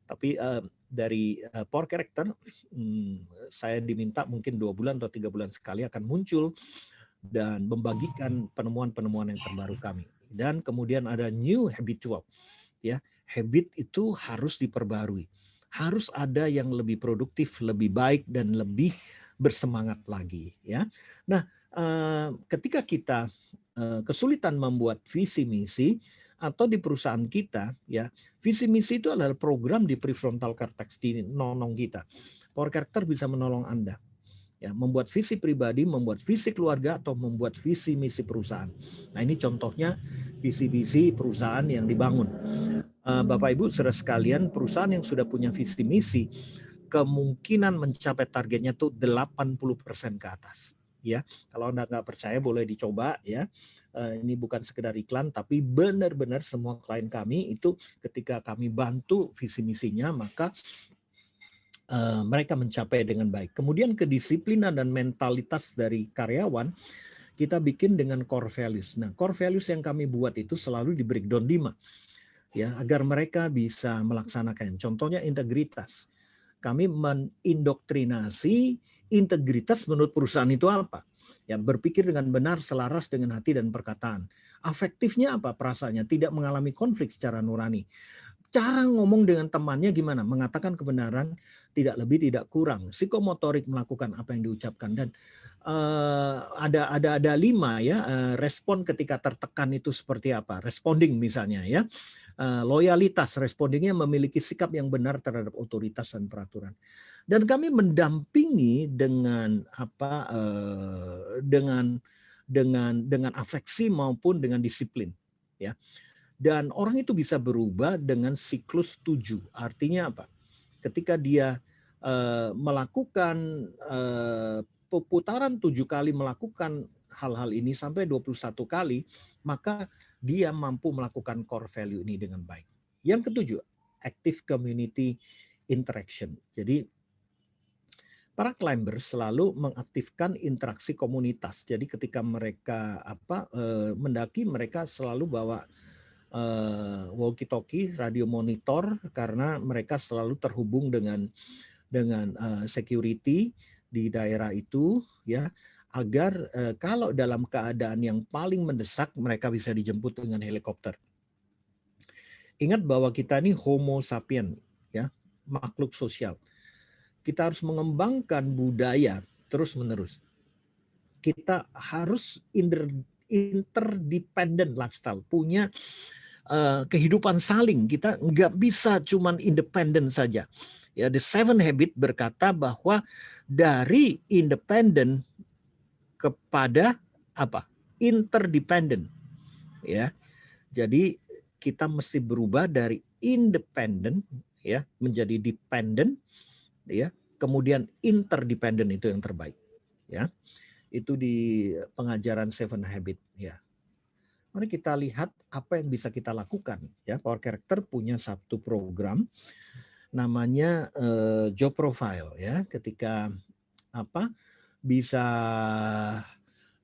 Tapi dari Power Character, saya diminta mungkin 2 bulan atau 3 bulan sekali akan muncul dan membagikan penemuan-penemuan yang terbaru kami. Dan kemudian ada new habitual, ya. Habit itu harus diperbarui. Harus ada yang lebih produktif, lebih baik, dan lebih bersemangat lagi, ya. Nah, ketika kita kesulitan membuat visi misi atau di perusahaan kita, ya, visi misi itu adalah program di prefrontal cortex di nonong kita. Power Character bisa menolong Anda, ya, membuat visi pribadi, membuat visi keluarga, atau membuat visi misi perusahaan. Nah, ini contohnya visi-visi perusahaan yang dibangun. Bapak Ibu saudara sekalian, perusahaan yang sudah punya visi misi kemungkinan mencapai targetnya tuh 80% ke atas, ya. Kalau Anda nggak percaya boleh dicoba, ya. Ini bukan sekedar iklan, tapi benar-benar semua klien kami itu ketika kami bantu visi misinya, maka mereka mencapai dengan baik. Kemudian kedisiplinan dan mentalitas dari karyawan kita bikin dengan core values. Nah, core values yang kami buat itu selalu di breakdown 5. Ya, agar mereka bisa melaksanakan. Contohnya integritas. Kami mendoktrinasi integritas menurut perusahaan itu apa? Ya, berpikir dengan benar, selaras dengan hati dan perkataan. Afektifnya apa? Perasaannya tidak mengalami konflik secara nurani. Cara ngomong dengan temannya gimana? Mengatakan kebenaran, tidak lebih tidak kurang. Psikomotorik melakukan apa yang diucapkan. Dan ada 5, ya. Respon ketika tertekan itu seperti apa? Responding misalnya, ya. Loyalitas, respondingnya memiliki sikap yang benar terhadap otoritas dan peraturan. Dan kami mendampingi dengan dengan afeksi maupun dengan disiplin, ya. Dan orang itu bisa berubah dengan siklus 7. Artinya apa? Ketika dia melakukan putaran 7 kali melakukan hal-hal ini sampai 21 kali, maka dia mampu melakukan core value ini dengan baik. Yang ketujuh, active community interaction. Jadi para climber selalu mengaktifkan interaksi komunitas. Jadi ketika mereka mendaki, mereka selalu bawa walkie-talkie, radio monitor, karena mereka selalu terhubung dengan security di daerah itu, ya, agar kalau dalam keadaan yang paling mendesak mereka bisa dijemput dengan helikopter. Ingat bahwa kita ini Homo sapien, ya, makhluk sosial. Kita harus mengembangkan budaya terus-menerus. Kita harus interdependent lifestyle, punya kehidupan saling. Kita nggak bisa cuman independen saja. Ya, The 7 Habit berkata bahwa dari independen kepada interdependent, ya. Jadi kita mesti berubah dari independent, ya, menjadi dependent, ya. Kemudian interdependent itu yang terbaik, ya. Itu di pengajaran 7 Habit, ya. Mari kita lihat apa yang bisa kita lakukan, ya. Power Character punya satu program namanya job profile, ya. Ketika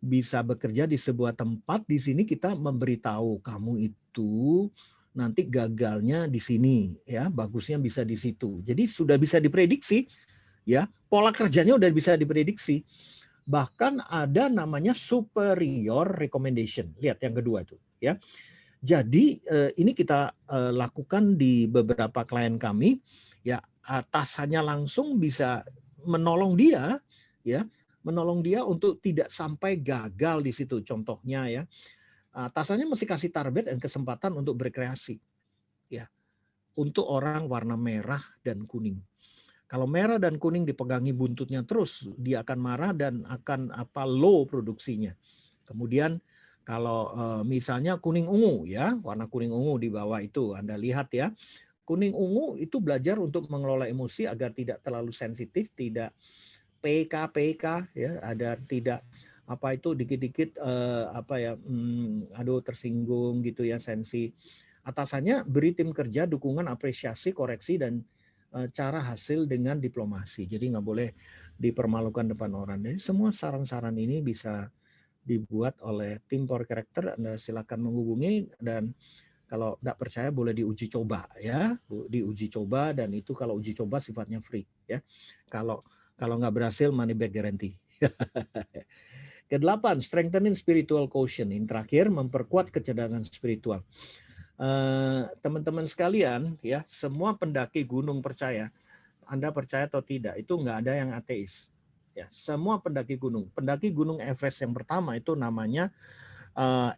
bisa bekerja di sebuah tempat, di sini kita memberitahu kamu itu nanti gagalnya di sini, ya, bagusnya bisa di situ. Jadi sudah bisa diprediksi, ya, pola kerjanya udah bisa diprediksi. Bahkan ada namanya superior recommendation. Lihat yang kedua itu, ya. Jadi ini kita lakukan di beberapa klien kami, ya, atasannya langsung bisa menolong dia, ya, menolong dia untuk tidak sampai gagal di situ. Contohnya, ya, atasannya mesti kasih target dan kesempatan untuk berkreasi, ya, untuk orang warna merah dan kuning. Kalau merah dan kuning dipegangi buntutnya terus, dia akan marah dan akan low produksinya. Kemudian kalau misalnya kuning ungu, ya, warna kuning ungu di bawah itu Anda lihat, ya. Kuning ungu itu belajar untuk mengelola emosi agar tidak terlalu sensitif, tidak PK, ya, ada tidak apa itu dikit-dikit aduh tersinggung gitu ya, sensi. Atasannya beri tim kerja dukungan, apresiasi, koreksi, dan cara hasil dengan diplomasi. Jadi nggak boleh dipermalukan depan orang. Jadi semua saran-saran ini bisa dibuat oleh tim Power Character. Anda silakan menghubungi, dan kalau tidak percaya boleh diuji coba ya, diuji coba, dan itu kalau uji coba sifatnya free ya. Kalau nggak berhasil money back guarantee. Kedelapan, strengthening spiritual quotient. Yang terakhir, memperkuat kecerdasan spiritual. Teman-teman sekalian ya, semua pendaki gunung percaya, Anda percaya atau tidak, itu nggak ada yang ateis ya. Semua pendaki gunung Everest yang pertama itu namanya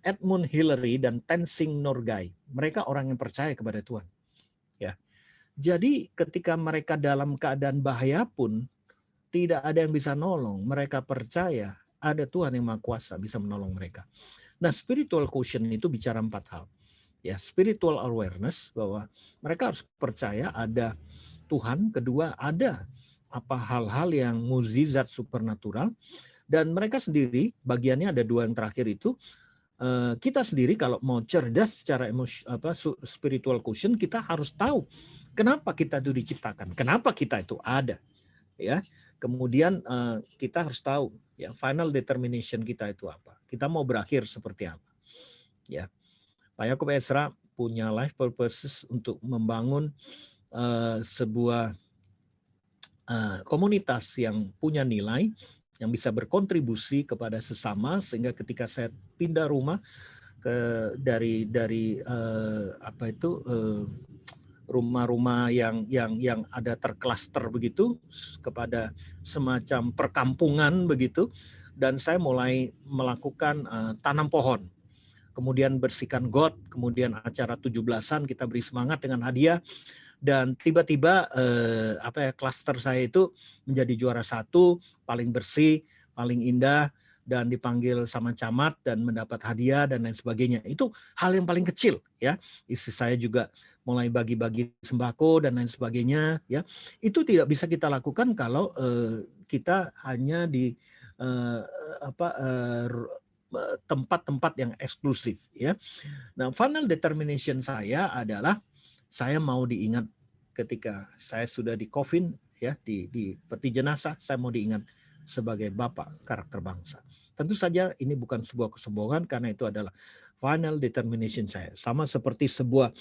Edmund Hillary dan Tenzing Norgay. Mereka orang yang percaya kepada Tuhan ya. Jadi ketika mereka dalam keadaan bahaya pun tidak ada yang bisa nolong, mereka percaya ada Tuhan yang Maha Kuasa bisa menolong mereka. Nah, spiritual quotient itu bicara 4 hal. Ya, spiritual awareness, bahwa mereka harus percaya ada Tuhan. Kedua, ada hal-hal yang mukjizat supernatural, dan mereka sendiri bagiannya ada 2 yang terakhir itu. Kita sendiri kalau mau cerdas secara spiritual quotient, kita harus tahu kenapa kita itu diciptakan, kenapa kita itu ada ya. Kemudian kita harus tahu ya, final determination kita itu apa, kita mau berakhir seperti apa ya. Pak Yakub Ezra punya life purposes untuk membangun sebuah komunitas yang punya nilai, yang bisa berkontribusi kepada sesama, sehingga ketika saya pindah rumah dari rumah-rumah yang ada terklaster begitu kepada semacam perkampungan begitu, dan saya mulai melakukan tanam pohon, kemudian bersihkan got, kemudian acara 17-an kita beri semangat dengan hadiah, dan tiba-tiba klaster saya itu menjadi juara 1, paling bersih, paling indah, dan dipanggil sama camat dan mendapat hadiah dan lain sebagainya. Itu hal yang paling kecil ya. Istri saya juga mulai bagi-bagi sembako dan lain sebagainya ya. Itu tidak bisa kita lakukan kalau kita hanya di tempat-tempat yang eksklusif ya. Nah, final determination saya adalah saya mau diingat ketika saya sudah di coffin ya, di peti jenazah, saya mau diingat sebagai bapak karakter bangsa. Tentu saja ini bukan sebuah kesombongan, karena itu adalah final determination saya. Sama seperti sebuah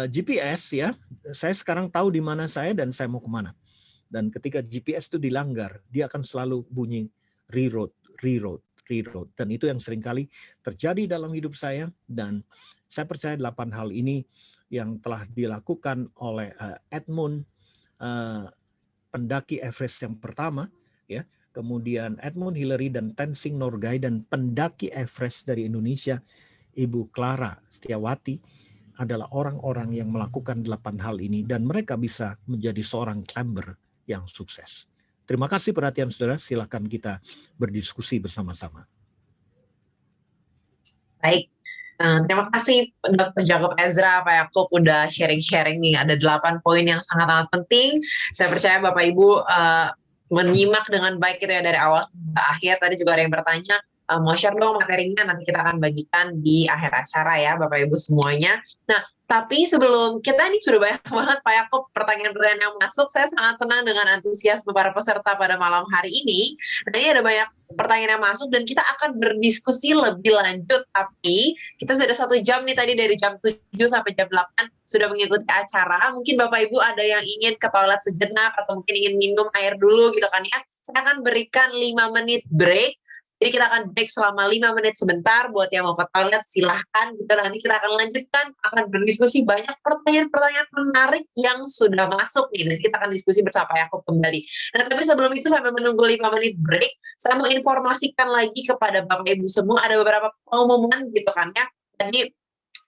GPS ya, saya sekarang tahu di mana saya dan saya mau kemana. Dan ketika GPS itu dilanggar, dia akan selalu bunyi reroute. Dan itu yang seringkali terjadi dalam hidup saya, dan saya percaya 8 hal ini yang telah dilakukan oleh Edmund, pendaki Everest yang pertama ya, kemudian Edmund Hillary dan Tenzing Norgay, dan pendaki Everest dari Indonesia Ibu Clara Setiawati, adalah orang-orang yang melakukan 8 hal ini, dan mereka bisa menjadi seorang climber yang sukses. Terima kasih perhatian saudara, silakan kita berdiskusi bersama-sama. Baik, terima kasih Dr. Jacob Ezra, Pak Yakub udah sharing-sharing nih. Ada 8 poin yang sangat-sangat penting. Saya percaya Bapak Ibu menyimak dengan baik gitu ya dari awal sampai akhir. Tadi juga ada yang bertanya, mau share dong materinya, nanti kita akan bagikan di akhir acara ya Bapak Ibu semuanya. Nah, tapi sebelum kita ini sudah banyak banget Pak Yakub pertanyaan-pertanyaan yang masuk, saya sangat senang dengan antusiasme para peserta pada malam hari ini. Nah, ini ada banyak pertanyaan yang masuk dan kita akan berdiskusi lebih lanjut, tapi kita sudah 1 jam nih tadi, dari jam 7 sampai jam 8 sudah mengikuti acara. Mungkin Bapak Ibu ada yang ingin ke toilet sejenak atau mungkin ingin minum air dulu gitu kan ya. Saya akan berikan 5 menit break. Jadi kita akan break selama 5 menit sebentar, buat yang mau ke toilet silahkan gitu. Nanti kita akan lanjutkan, akan berdiskusi banyak pertanyaan-pertanyaan menarik yang sudah masuk nih, dan kita akan diskusi bersama Yakub kembali. Nah, tapi sebelum itu, sampai menunggu 5 menit break, saya mau informasikan lagi kepada Bapak Ibu semua, ada beberapa pengumuman gitu kan ya. Jadi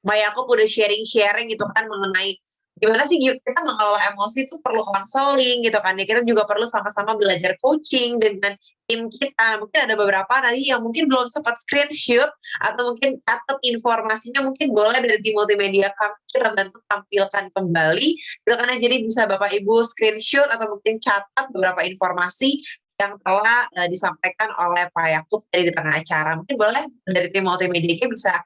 Pak Yakub udah sharing-sharing gitu kan mengenai gimana sih kita mengelola emosi itu perlu konseling gitu kan ya. Kita juga perlu sama-sama belajar coaching dengan tim kita. Mungkin ada beberapa nanti yang mungkin belum sempat screenshot atau mungkin catat informasinya, mungkin boleh dari tim multimedia kita bantu tampilkan kembali gitu kan ya. Jadi bisa Bapak Ibu screenshot atau mungkin catat beberapa informasi yang telah disampaikan oleh Pak Yakub tadi di tengah acara. Mungkin boleh dari tim multimedia bisa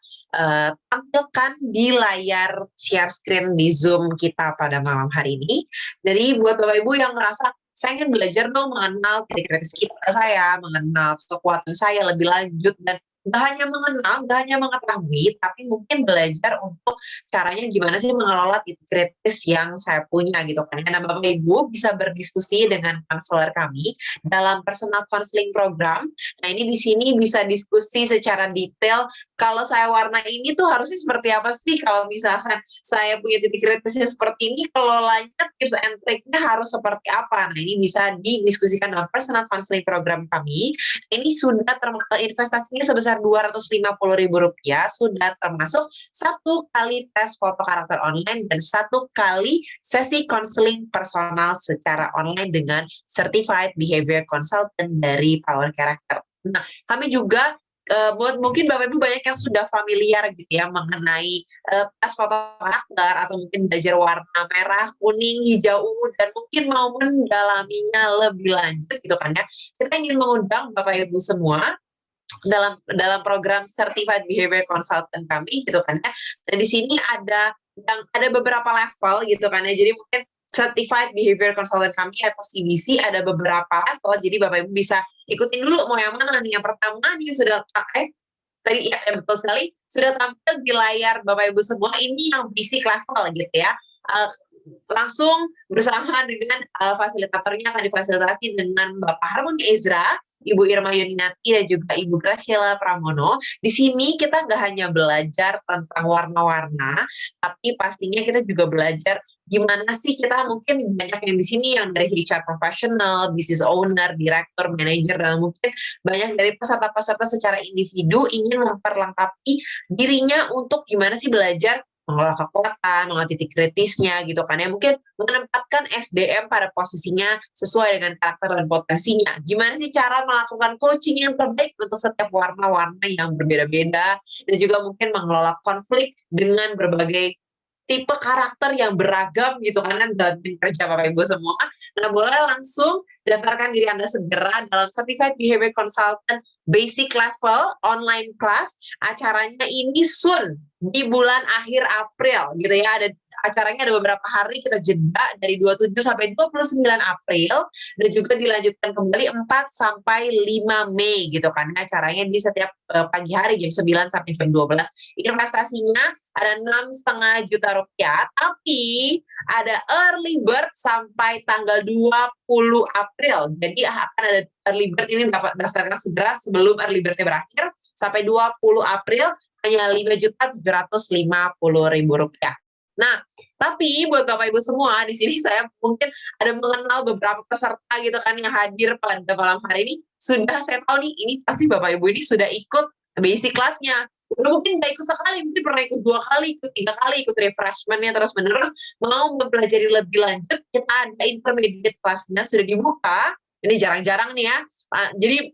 tampilkan di layar share screen di Zoom kita pada malam hari ini. Jadi buat Bapak Ibu yang merasa saya ingin belajar dong mengenal titik kritis saya, mengenal kekuatan saya lebih lanjut, dan nggak hanya mengenal, nggak hanya mengetahui, tapi mungkin belajar untuk caranya gimana sih mengelola titik kritis yang saya punya gitu kan. Nah, Bapak Ibu bisa berdiskusi dengan konselor kami dalam personal counseling program. Nah, ini di sini bisa diskusi secara detail. Kalau saya warna ini tuh harusnya seperti apa sih? Kalau misalkan saya punya titik kritisnya seperti ini, kelolanya tips and trick-nya harus seperti apa? Nah, ini bisa didiskusikan dalam personal counseling program kami. Ini sudah termasuk investasinya sebesar Rp250.000, sudah termasuk 1 kali tes foto karakter online dan 1 kali sesi konseling personal secara online dengan Certified Behavior Consultant dari Power Character. Nah, kami juga mungkin Bapak Ibu banyak yang sudah familiar gitu ya mengenai tes foto karakter, atau mungkin belajar warna merah, kuning, hijau, ungu, dan mungkin mau mendalaminya lebih lanjut gitu kan ya. Kita ingin mengundang Bapak Ibu semua dalam program Certified Behavior Consultant kami gitu kan ya. Dan di sini ada beberapa level gitu kan ya. Jadi mungkin Certified Behavior Consultant kami atau CBC ada beberapa level. Jadi Bapak Ibu bisa ikutin dulu mau yang mana nih. Yang pertama nih sudah tadi ya betul sekali sudah tampil di layar Bapak Ibu semua, ini yang basic level gitu ya. Langsung bersama dengan fasilitatornya akan difasilitasi dengan Bapak Harmony Ezra, Ibu Irma Yuninati, dan juga Ibu Graciela Pramono. Di sini kita nggak hanya belajar tentang warna-warna, tapi pastinya kita juga belajar gimana sih kita, mungkin banyak yang di sini yang dari HR professional, business owner, director, manager, dan mungkin banyak dari peserta-peserta secara individu ingin memperlengkapi dirinya untuk gimana sih belajar mengelola kekuatan, mengelola titik kritisnya gitu kan ya. Mungkin menempatkan SDM pada posisinya sesuai dengan karakter dan potensinya. Gimana sih cara melakukan coaching yang terbaik untuk setiap warna-warna yang berbeda-beda, dan juga mungkin mengelola konflik dengan berbagai tipe karakter yang beragam gitu kan dalam tim kerja Bapak Ibu semua. Nah, boleh langsung daftarkan diri Anda segera dalam Certified Behavior Consultant Basic Level online class. Acaranya ini soon di bulan akhir April gitu ya. Acaranya ada beberapa hari, kita jeda dari 27 sampai 29 April, dan juga dilanjutkan kembali 4 sampai 5 Mei gitu kan. Acaranya di setiap pagi hari jam 9 sampai jam 12. Investasinya ada Rp6,5 juta, tapi ada early bird sampai tanggal 20 April. Jadi akan ada early bird ini dapat daftarkan segera sebelum early birdnya berakhir sampai 20 April, hanya Rp5.750.000. Nah, tapi buat Bapak Ibu semua, di sini saya mungkin ada mengenal beberapa peserta gitu kan yang hadir pada malam hari ini. Sudah saya tahu nih, ini pasti Bapak Ibu ini sudah ikut basic kelasnya. Mungkin nggak ikut sekali, mungkin pernah ikut 2 kali, ikut 3 kali, ikut refreshment-nya terus-menerus. Mau mempelajari lebih lanjut, kita ada intermediate kelasnya sudah dibuka. Ini jarang-jarang nih ya. Jadi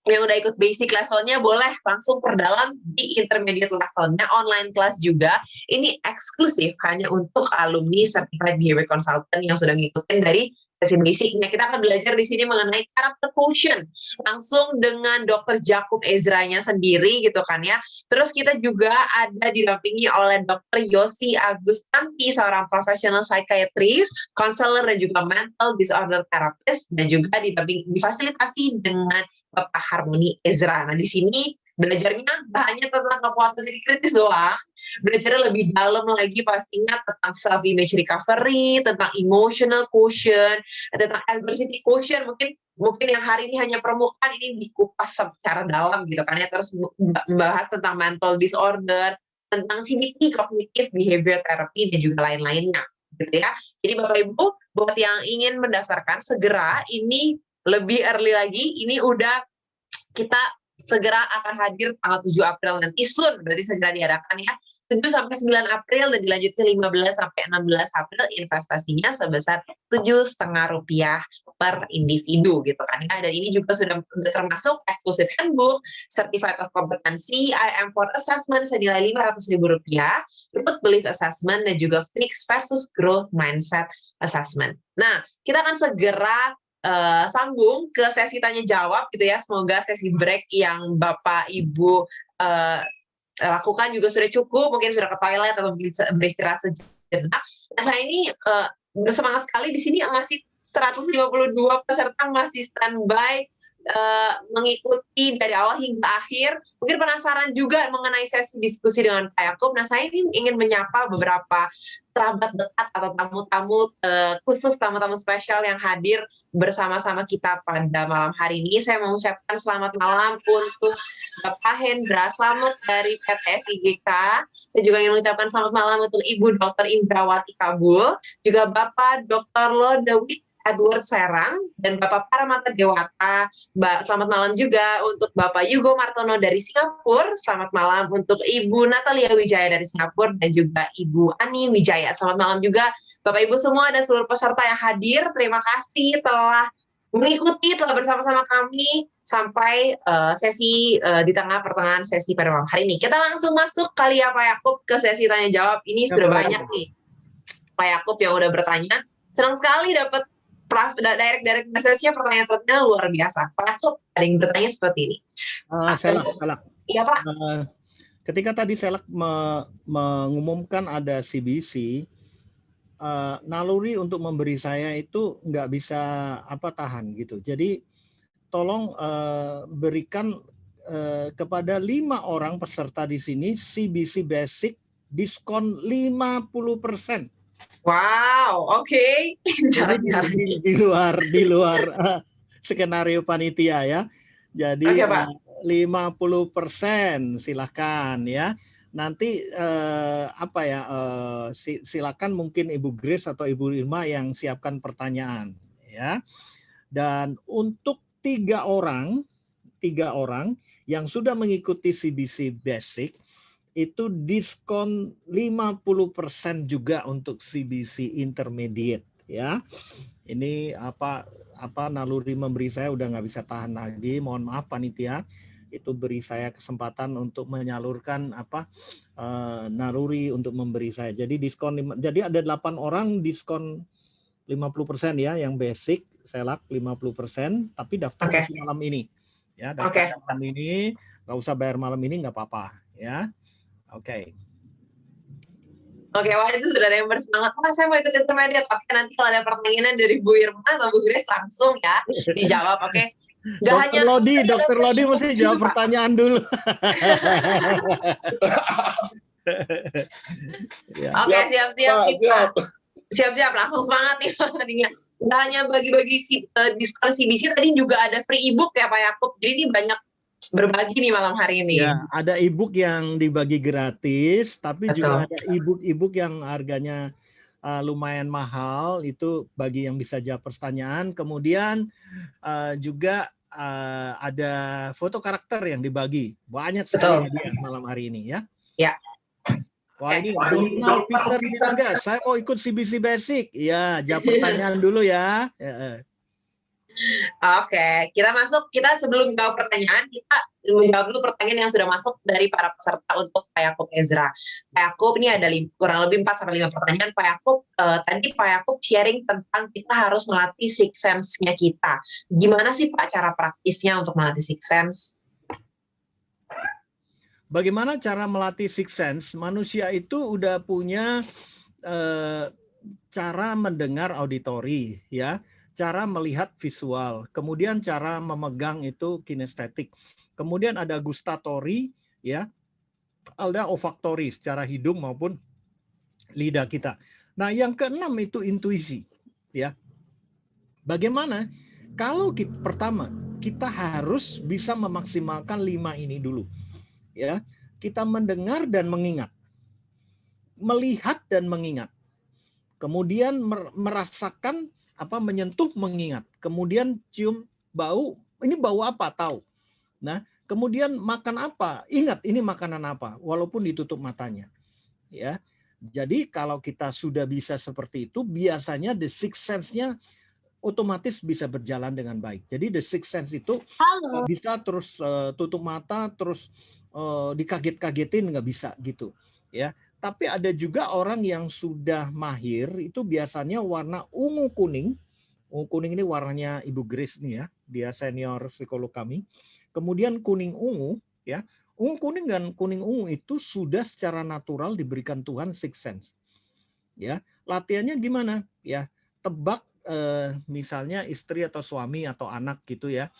yang udah ikut basic levelnya boleh langsung perdalam di intermediate levelnya, online class juga. Ini eksklusif hanya untuk alumni Certified Behavior Consultant yang sudah ngikutin dari sesi basicnya. Kita akan belajar di sini mengenai karakter quotient langsung dengan Dr. Jakub Ezranya sendiri gitu kan ya. Terus kita juga ada didampingi oleh Dr. Yosi Agustanti, seorang professional psychiatrist, counselor, dan juga mental disorder therapist, dan juga difasilitasi dengan Bapak Harmony Ezra. Nah, di sini belajarnya hanya tentang kekuatan titik kritis doang, belajarnya lebih dalam lagi pastinya tentang self-image recovery, tentang emotional quotient, tentang adversity quotient. Mungkin yang hari ini hanya permukaan, ini dikupas secara dalam gitu kan ya. Terus membahas tentang mental disorder, tentang CBT, cognitive behavior therapy, dan juga lain-lainnya gitu ya. Jadi Bapak Ibu, buat yang ingin mendaftarkan segera, ini lebih early lagi, ini udah kita segera akan hadir tanggal 7 April nanti, soon, berarti segera diadakan ya. 7 sampai 9 April dan dilanjutkan 15 sampai 16 April, investasinya sebesar Rp7,5 per individu gitu kan ya. Dan ini juga sudah termasuk exclusive handbook, certificate of competency, IM for assessment senilai Rp500.000, root belief assessment, dan juga fixed versus growth mindset assessment. Nah, kita akan segera sambung ke sesi tanya jawab gitu ya. Semoga sesi break yang Bapak Ibu lakukan juga sudah cukup, mungkin sudah ke toilet atau beristirahat sejenak. Nah, saya ini bersemangat sekali di sini, masih 152 peserta masih standby mengikuti dari awal hingga akhir. Mungkin penasaran juga mengenai sesi diskusi dengan Pak Yakub. Nah, saya ini ingin menyapa beberapa kerabat dekat atau tamu-tamu khusus, tamu-tamu spesial yang hadir bersama-sama kita pada malam hari ini. Saya mengucapkan selamat malam untuk Bapak Hendra Slamet dari PTS IGK. Saya juga ingin mengucapkan selamat malam untuk Ibu Dr. Indrawati Kabul, juga Bapak Dr. Lodewijk Edward Serang, dan Bapak Paramata Dewata. Selamat malam juga untuk Bapak Yugo Martono dari Singapura. Selamat malam untuk Ibu Natalia Wijaya dari Singapura, dan juga Ibu Ani Wijaya. Selamat malam juga Bapak Ibu semua dan seluruh peserta yang hadir. Terima kasih telah mengikuti, telah bersama-sama kami sampai sesi di tengah pertengahan sesi pada malam hari ini. Kita langsung masuk kali ya Pak Yakub ke sesi tanya jawab. Ini sudah banyak nih Pak Yakub yang udah bertanya. Senang sekali dapat direct message-nya, pertanyaan-pertanyaan luar biasa. Pak Yakub ada yang bertanya seperti ini. Selak. Iya Pak. Ketika tadi Selak mengumumkan ada CBC, naluri untuk memberi saya itu nggak bisa tahan gitu. Jadi tolong berikan kepada 5 orang peserta di sini CBC Basic diskon 50%. Wow, oke. Di luar skenario panitia ya. Jadi 50% silahkan ya. Nanti silakan mungkin Ibu Grace atau Ibu Irma yang siapkan pertanyaan ya. Dan untuk 3 orang yang sudah mengikuti CBC Basic itu diskon 50% juga untuk CBC Intermediate ya. Ini naluri memberi saya udah nggak bisa tahan lagi. Mohon maaf panitia, itu beri saya kesempatan untuk menyalurkan naluri untuk memberi saya. Jadi diskon, jadi ada 8 orang diskon 50% ya, yang basic Selak 50%, tapi daftar malam ini ya. Daftar malam ini, nggak usah bayar malam ini, nggak apa-apa ya. Oke, wah itu sudah ada yang bersemangat. Saya mau ikut intermediate. Oke, nanti kalau ada pertanyaan dari Bu Irma atau Bu Grace langsung ya dijawab. Oke. Dr. Lodi mesti jawab pertanyaan dulu. Oke, siap-siap langsung semangat ya tadinya. Nggak hanya bagi-bagi diskon CBC, tadi juga ada free ebook ya Pak Yakub. Jadi ini banyak berbagi nih malam hari ini. Ya, ada ebook yang dibagi gratis, tapi juga ada ebook yang harganya lumayan mahal, itu bagi yang bisa jawab pertanyaan. Kemudian juga ada foto karakter yang dibagi. Banyak sekali malam hari ini ya. Ya. Wah, ini Donald Peter Dinaga, saya mau ikut CBC Basic. Ya, jawab pertanyaan dulu ya. Oke, kita sebelum jawab pertanyaan, kita menjawab dulu pertanyaan yang sudah masuk dari para peserta untuk Pak Yakub Ezra. Pak Yakub, ini ada kurang lebih 4-5 pertanyaan. Pak Yakub, tadi Pak Yakub sharing tentang kita harus melatih sixth sense-nya kita. Gimana sih Pak cara praktisnya untuk melatih sixth sense? Bagaimana cara melatih sixth sense? Manusia itu udah punya cara mendengar auditori ya. Cara melihat visual, kemudian cara memegang itu kinestetik, kemudian ada gustatori, ya, ada olfaktori secara hidung maupun lidah kita. Nah, yang keenam itu intuisi, ya. Bagaimana? Kalau pertama kita harus bisa memaksimalkan 5 ini dulu, ya. Kita mendengar dan mengingat, melihat dan mengingat, kemudian merasakan menyentuh mengingat, kemudian cium bau, ini bau apa tahu. Nah, kemudian makan apa, ingat ini makanan apa, walaupun ditutup matanya. Ya, jadi kalau kita sudah bisa seperti itu, biasanya the sixth sense-nya otomatis bisa berjalan dengan baik. Jadi the sixth sense itu bisa terus tutup mata, terus dikaget-kagetin nggak bisa gitu. Ya. Tapi ada juga orang yang sudah mahir, itu biasanya warna ungu kuning, Kuning ini warnanya Ibu Grace nih ya, dia senior psikolog kami. Kemudian kuning ungu ya. Ungu kuning dan kuning ungu itu sudah secara natural diberikan Tuhan sixth sense. Ya, latihannya gimana? Ya, tebak misalnya istri atau suami atau anak gitu ya.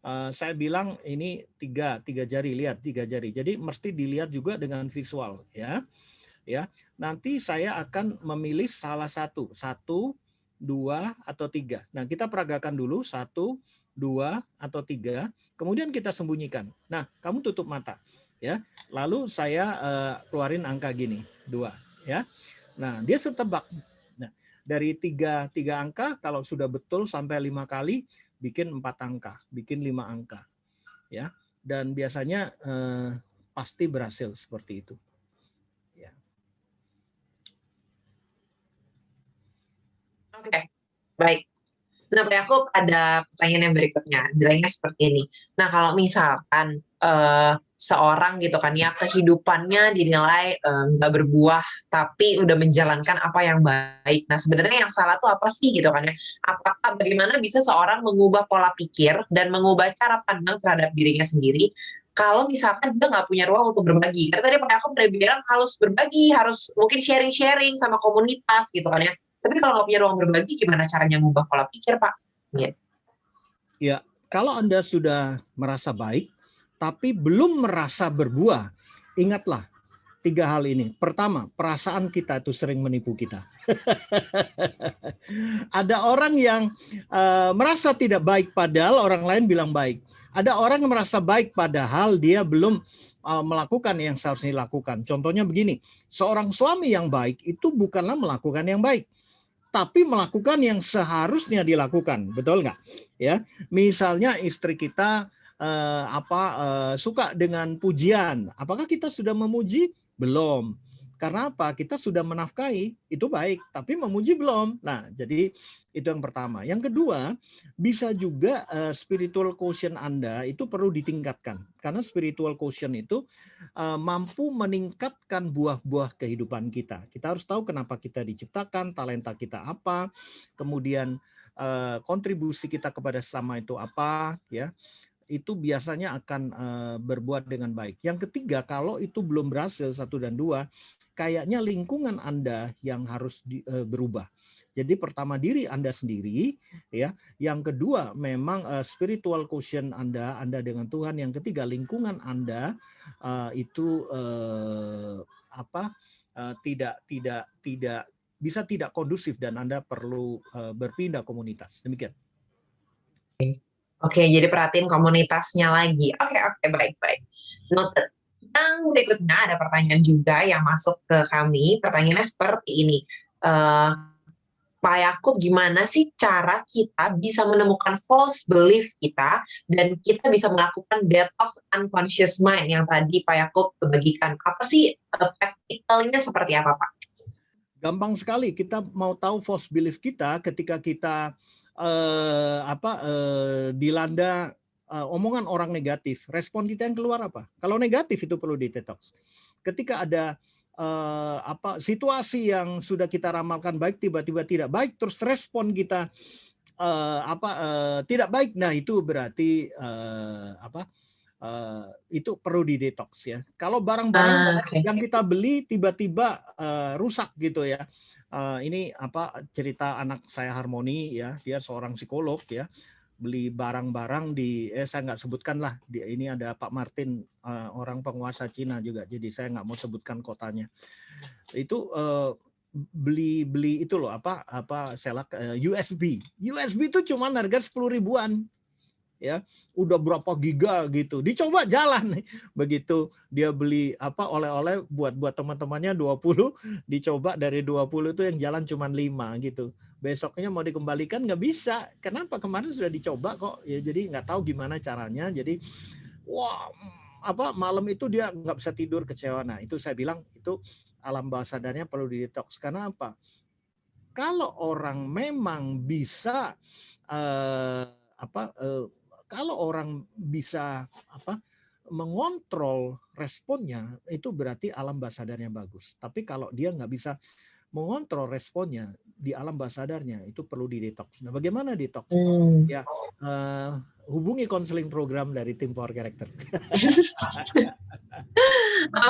Saya bilang ini tiga jari, lihat 3 jari. Jadi mesti dilihat juga dengan visual ya. Ya, nanti saya akan memilih salah satu, 2 atau 3. Nah, kita peragakan dulu 1, 2 atau 3, kemudian kita sembunyikan. Nah, kamu tutup mata ya. Lalu saya keluarin angka gini, 2 ya. Nah, dia sudah tebak. Nah, dari 3 angka kalau sudah betul sampai 5 kali bikin 4 angka, bikin 5 angka ya. Dan biasanya pasti berhasil seperti itu. Ya. Oke, baik. Nah, Pak Yakub, ada pertanyaan yang berikutnya. Bilangnya seperti ini. Nah, kalau misalkan seorang gitu kan ya, kehidupannya dinilai nggak berbuah, tapi udah menjalankan apa yang baik. Nah, sebenarnya yang salah tuh apa sih gitu kan ya? Apakah bagaimana bisa seorang mengubah pola pikir dan mengubah cara pandang terhadap dirinya sendiri kalau misalkan dia nggak punya ruang untuk berbagi? Karena tadi Pak Yakub udah bilang harus berbagi, harus mungkin sharing-sharing sama komunitas gitu kan ya. Tapi kalau nggak punya ruang berbagi, gimana caranya ngubah pola pikir, Pak? Ya. Ya, kalau Anda sudah merasa baik, tapi belum merasa berbuah, ingatlah 3 hal ini. Pertama, perasaan kita itu sering menipu kita. Ada orang yang merasa tidak baik padahal orang lain bilang baik. Ada orang yang merasa baik padahal dia belum melakukan yang seharusnya dilakukan. Contohnya begini, seorang suami yang baik itu bukanlah melakukan yang baik, tapi melakukan yang seharusnya dilakukan, betul nggak? Ya, misalnya istri kita suka dengan pujian, apakah kita sudah memuji? Belum. Karena apa? Kita sudah menafkahi, itu baik, tapi memuji belum. Nah, jadi itu yang pertama. Yang kedua, bisa juga spiritual quotient Anda itu perlu ditingkatkan. Karena spiritual quotient itu mampu meningkatkan buah-buah kehidupan kita. Kita harus tahu kenapa kita diciptakan, talenta kita apa, kemudian kontribusi kita kepada sesama itu apa, ya. Itu biasanya akan berbuat dengan baik. Yang ketiga, kalau itu belum berhasil 1 dan 2, kayaknya lingkungan Anda yang harus berubah. Jadi pertama diri Anda sendiri, ya. Yang kedua memang spiritual quotient Anda dengan Tuhan. Yang ketiga lingkungan Anda itu tidak kondusif dan Anda perlu berpindah komunitas. Demikian. Oke, jadi perhatiin komunitasnya lagi. Oke, baik. Noted. Yang berikutnya ada pertanyaan juga yang masuk ke kami. Pertanyaannya seperti ini. Pak Yakub, gimana sih cara kita bisa menemukan false belief kita dan kita bisa melakukan detox unconscious mind yang tadi Pak Yakub bagikan? Apa sih practicalnya seperti apa, Pak? Gampang sekali. Kita mau tahu false belief kita ketika kita dilanda omongan orang negatif. Respon kita yang keluar apa? Kalau negatif itu perlu detox. Ketika ada situasi yang sudah kita ramalkan baik tiba-tiba tidak baik, terus respon kita tidak baik, nah itu berarti itu perlu didetox ya. Kalau barang-barang yang kita beli tiba-tiba rusak gitu ya. Ini cerita anak saya Harmoni ya, dia seorang psikolog ya, beli barang-barang saya nggak sebutkan lah, ini ada Pak Martin, orang penguasa Cina juga, jadi saya nggak mau sebutkan kotanya. Itu beli itu loh USB itu cuma harga 10 ribuan ya, udah berapa giga gitu, dicoba jalan. Begitu dia beli oleh-oleh buat teman-temannya 20, dicoba dari 20 itu yang jalan cuma 5 gitu. Besoknya mau dikembalikan nggak bisa. Kenapa? Kemarin sudah dicoba kok ya, jadi nggak tahu gimana caranya. Jadi malam itu dia nggak bisa tidur, kecewa. Nah itu saya bilang itu alam bawah sadarnya perlu didetox. Karena apa? Kalau orang memang bisa kalau orang bisa mengontrol responnya, itu berarti alam bawah sadarnya bagus. Tapi kalau dia nggak bisa mengontrol responnya di alam bawah sadarnya, itu perlu di detox. Nah, bagaimana detox? Ya, hubungi konseling program dari tim Power Character.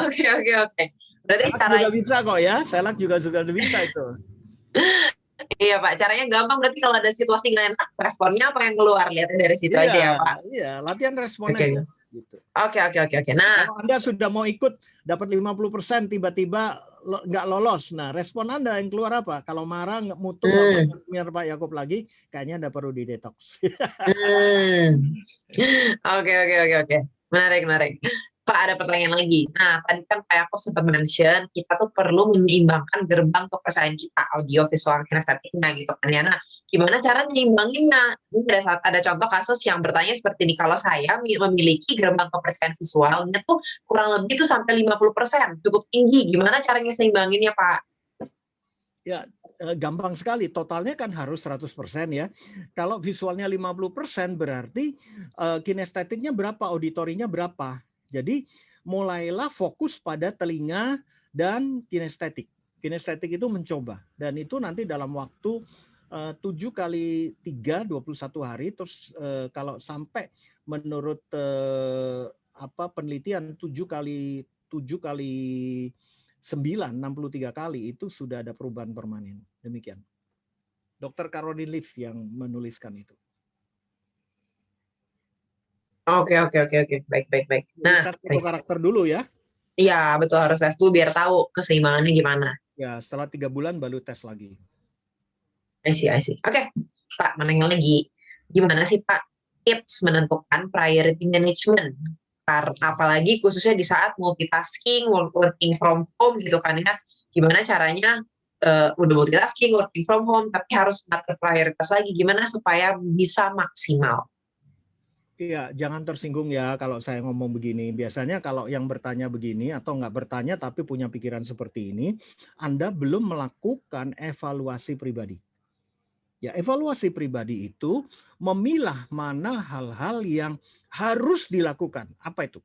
Oke. Berarti Selak caranya juga bisa kok ya, Selak juga bisa itu. iya Pak, caranya gampang, berarti kalau ada situasi nggak enak, responnya apa yang keluar, lihatnya dari situ aja ya Pak. Iya, latihan responnya. Oke. Gitu. Oke. Nah, kalau Anda sudah mau ikut dapat 50%, tiba-tiba nggak lolos. Nah, respon Anda yang keluar apa? Kalau marah, nggak mutu, nggak Pak Yakub lagi, kayaknya Anda perlu di detox. Oke. Menarik. Pak, ada pertanyaan lagi. Nah, tadi kan Pak Yakub sempat mention, kita tuh perlu menyeimbangkan gerbang kepercayaan kita, audio, visual, kinestetiknya gitu kan ya. Nah, gimana cara nyeimbanginnya? Ini ada contoh kasus yang bertanya seperti ini, kalau saya memiliki gerbang kepercayaan visualnya tuh kurang lebih tuh sampai 50%, cukup tinggi. Gimana caranya seimbanginnya, Pak? Ya, gampang sekali. Totalnya kan harus 100% ya. Kalau visualnya 50% berarti kinestetiknya berapa, auditorinya berapa. Jadi mulailah fokus pada telinga dan kinestetik. Kinestetik itu mencoba, dan itu nanti dalam waktu 7 kali 3, 21 hari. Terus kalau sampai menurut penelitian 7 kali 9, 63 kali, itu sudah ada perubahan permanen. Demikian. Dr. Caroline Leaf yang menuliskan itu. Oke. Baik. Nah, tes karakter dulu ya. Iya, betul, harus tes dulu biar tahu keseimbangannya gimana. Ya, setelah 3 bulan baru tes lagi. I see. Oke, Pak, menanya lagi. Gimana sih Pak tips menentukan priority management? Apalagi khususnya di saat multitasking, working from home gitu kan ya. Gimana caranya udah multitasking, working from home, tapi harus ngatur prioritas lagi. Gimana supaya bisa maksimal? Iya, jangan tersinggung ya kalau saya ngomong begini. Biasanya kalau yang bertanya begini atau nggak bertanya tapi punya pikiran seperti ini, Anda belum melakukan evaluasi pribadi. Ya, evaluasi pribadi itu memilah mana hal-hal yang harus dilakukan. Apa itu?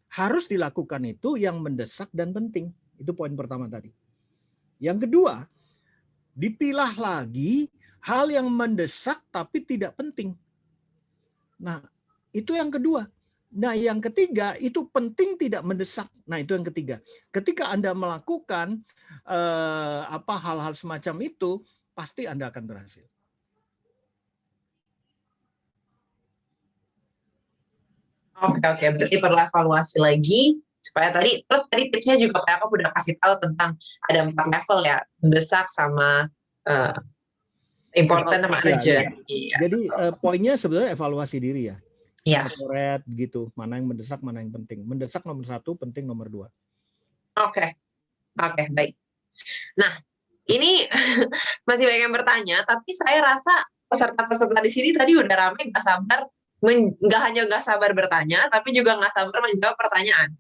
Harus dilakukan itu yang mendesak dan penting. Itu poin pertama tadi. Yang kedua, dipilah lagi hal yang mendesak tapi tidak penting. Nah, itu yang kedua. Nah, yang ketiga itu penting tidak mendesak. Nah, itu yang ketiga. Ketika Anda melakukan hal-hal semacam itu, pasti Anda akan berhasil. Oke. Berarti perlu evaluasi lagi supaya tadi tipsnya juga Pak Yakub udah kasih tahu tentang ada 4 level ya, mendesak sama important sama urgent. Iya. Jadi poinnya sebenarnya evaluasi diri ya. Yes. Red gitu, mana yang mendesak, mana yang penting. Mendesak nomor 1, penting nomor 2. Oke, baik. Nah, ini masih banyak yang bertanya, tapi saya rasa peserta-peserta di sini tadi udah ramai, nggak sabar bertanya, tapi juga nggak sabar menjawab pertanyaan.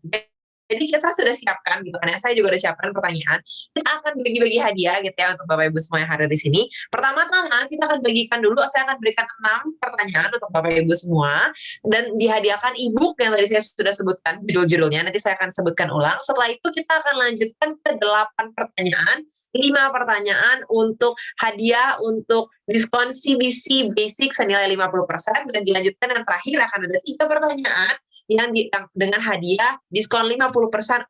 Jadi kita sudah siapkan gitu kan ya, saya juga udah siapkan pertanyaan. Kita akan bagi-bagi hadiah gitu ya untuk Bapak Ibu semua yang hadir di sini. Pertama-tama kita akan bagikan dulu, saya akan berikan 6 pertanyaan untuk Bapak Ibu semua, dan dihadiahkan e-book yang tadi saya sudah sebutkan judul-judulnya, nanti saya akan sebutkan ulang. Setelah itu kita akan lanjutkan ke 8 pertanyaan, 5 pertanyaan untuk hadiah untuk diskon CBC Basic senilai 50%, dan dilanjutkan yang terakhir akan ada 3 pertanyaan yang dengan hadiah diskon 50%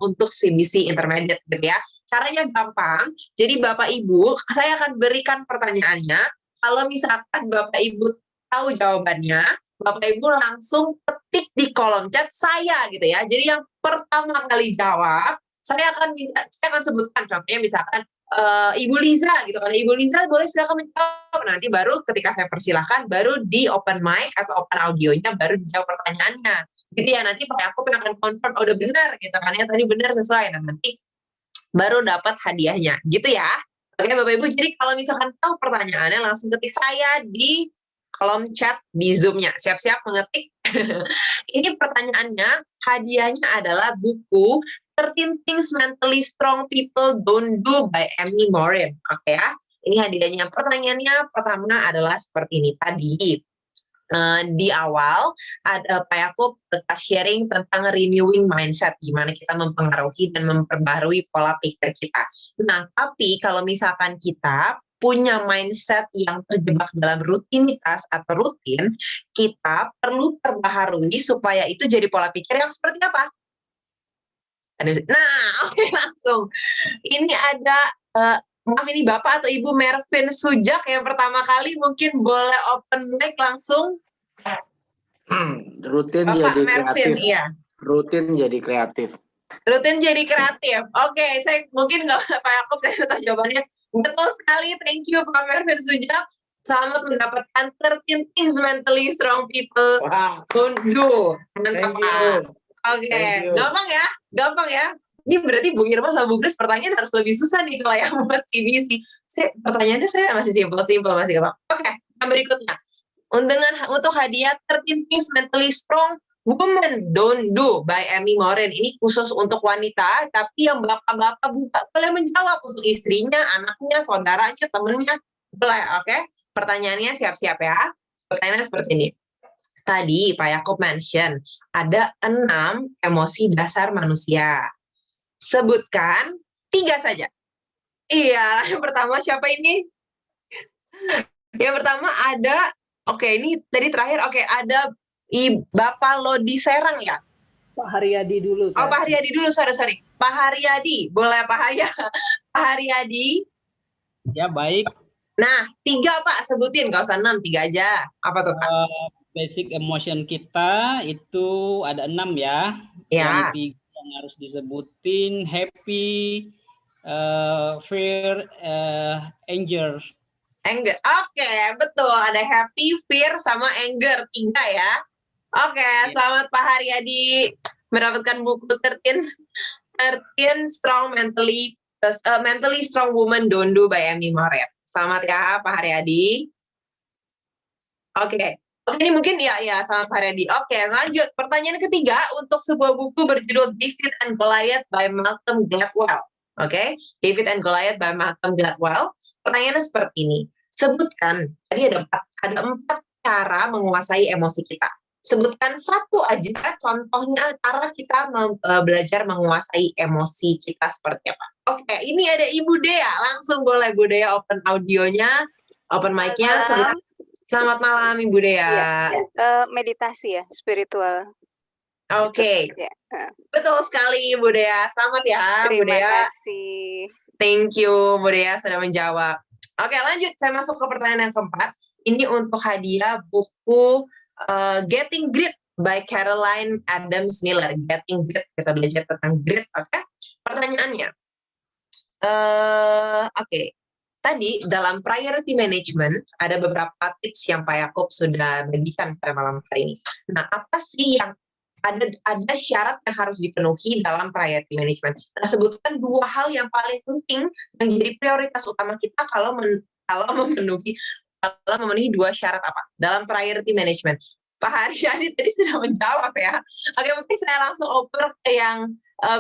untuk CBC Intermediate gitu ya. Caranya gampang. Jadi Bapak Ibu, saya akan berikan pertanyaannya. Kalau misalkan Bapak Ibu tahu jawabannya, Bapak Ibu langsung ketik di kolom chat saya gitu ya. Jadi yang pertama kali jawab, saya akan sebutkan contohnya misalkan Ibu Liza gitu kan. Ibu Liza boleh silakan menjawab. Nanti baru ketika saya persilahkan, baru di open mic atau open audionya baru dijawab pertanyaannya. Gitu ya, nanti Pak Yakub yang akan confirm udah benar gitu kan ya, tadi benar sesuai, nah nanti baru dapat hadiahnya gitu ya. Oke Bapak Ibu, jadi kalau misalkan tahu pertanyaannya langsung ketik saya di kolom chat di Zoom-nya, siap-siap mengetik. Ini pertanyaannya, hadiahnya adalah buku 13 Things Mentally Strong People Don't Do by Amy Morin. Oke ya, ini hadiahnya. Pertanyaannya pertama adalah seperti ini tadi. Di awal ada Pak Yakub sharing tentang renewing mindset, gimana kita mempengaruhi dan memperbarui pola pikir kita. Nah, tapi kalau misalkan kita punya mindset yang terjebak dalam rutinitas atau rutin, kita perlu perbaharui supaya itu jadi pola pikir yang seperti apa? Nah, oke, langsung. Ini ada, maaf ini Bapak atau Ibu Mervin Sujak yang pertama kali, mungkin boleh open mic langsung. Rutin Bapak jadi Mervin, kreatif. iya. Rutin jadi kreatif. Rutin jadi kreatif. Oke, saya mungkin nggak Pak Yakub, saya udah tahu jawabannya. Betul sekali, thank you Pak Mervin Sujak. Selamat mendapatkan 13 things mentally strong people don't do. Mantap, Thank Pak. you. Oke, Thank you. gampang ya. Ini berarti Bu Irma sama Bu Grace pertanyaan harus lebih susah nih kalau yang buat CBC. Pertanyaannya saya masih simple, masih gampang. Oke, yang berikutnya. Untuk hadiah 13 things mentally strong women don't do by Amy Morin. Ini khusus untuk wanita, tapi yang bapak-bapak boleh menjawab untuk istrinya, anaknya, saudaranya, temennya. Boleh, oke? Pertanyaannya siap-siap ya. Pertanyaannya seperti ini. Tadi Pak Yakub mention ada 6 emosi dasar manusia. Sebutkan 3 saja. Iya, yang pertama siapa ini? Yang pertama ada, oke ini tadi terakhir, oke ada Bapak Lodi Serang ya? Pak Haryadi dulu. Oh Pak Haryadi dulu, sorry. Pak Haryadi, boleh Pak Haryadi? Ya baik. Nah, 3 Pak, sebutin, nggak usah 6, 3 aja. Apa tuh Pak? Basic emotion kita itu ada 6 ya. Ya. Yang 3 yang harus disebutin happy, fear, anger. Anger, oke, betul. Ada happy, fear, sama anger, 3 ya. Oke, selamat Pak Haryadi mendapatkan buku 13 Strong Mentally Strong Woman Don't Do by Amy Morin. Selamat ya Pak Haryadi. Oke, ini mungkin ya selamat Pak Haryadi. Oke, lanjut. Pertanyaan ketiga untuk sebuah buku berjudul David and Goliath by Malcolm Gladwell. Oke, David and Goliath by Malcolm Gladwell. Pertanyaannya seperti ini. Sebutkan, tadi ada 4 cara menguasai emosi kita. Sebutkan 1 aja contohnya cara kita belajar menguasai emosi kita seperti apa. Oke, ini ada Ibu Dea. Langsung boleh Bu Dea open audionya, open mic-nya. Selamat malam Ibu Dea. Ya, meditasi ya, spiritual. Oke, Ya. Betul sekali Ibu Dea. Selamat ya Bu Dea. Terima kasih. Thank you Bu Dea sudah menjawab. Oke, lanjut. Saya masuk ke pertanyaan yang keempat. Ini untuk hadiah buku Getting Grit by Caroline Adams Miller. Getting Grit, kita belajar tentang grit. Oke. Pertanyaannya. Oke. Tadi dalam priority management ada beberapa tips yang Pak Yakub sudah bagikan pada malam hari ini. Nah, apa sih yang ada syarat yang harus dipenuhi dalam priority management? Nah, sebutkan 2 hal yang paling penting yang jadi prioritas utama kita kalau memenuhi 2 syarat apa dalam priority management. Pak Haryadi tadi sudah menjawab ya. Oke, mungkin saya langsung oper ke yang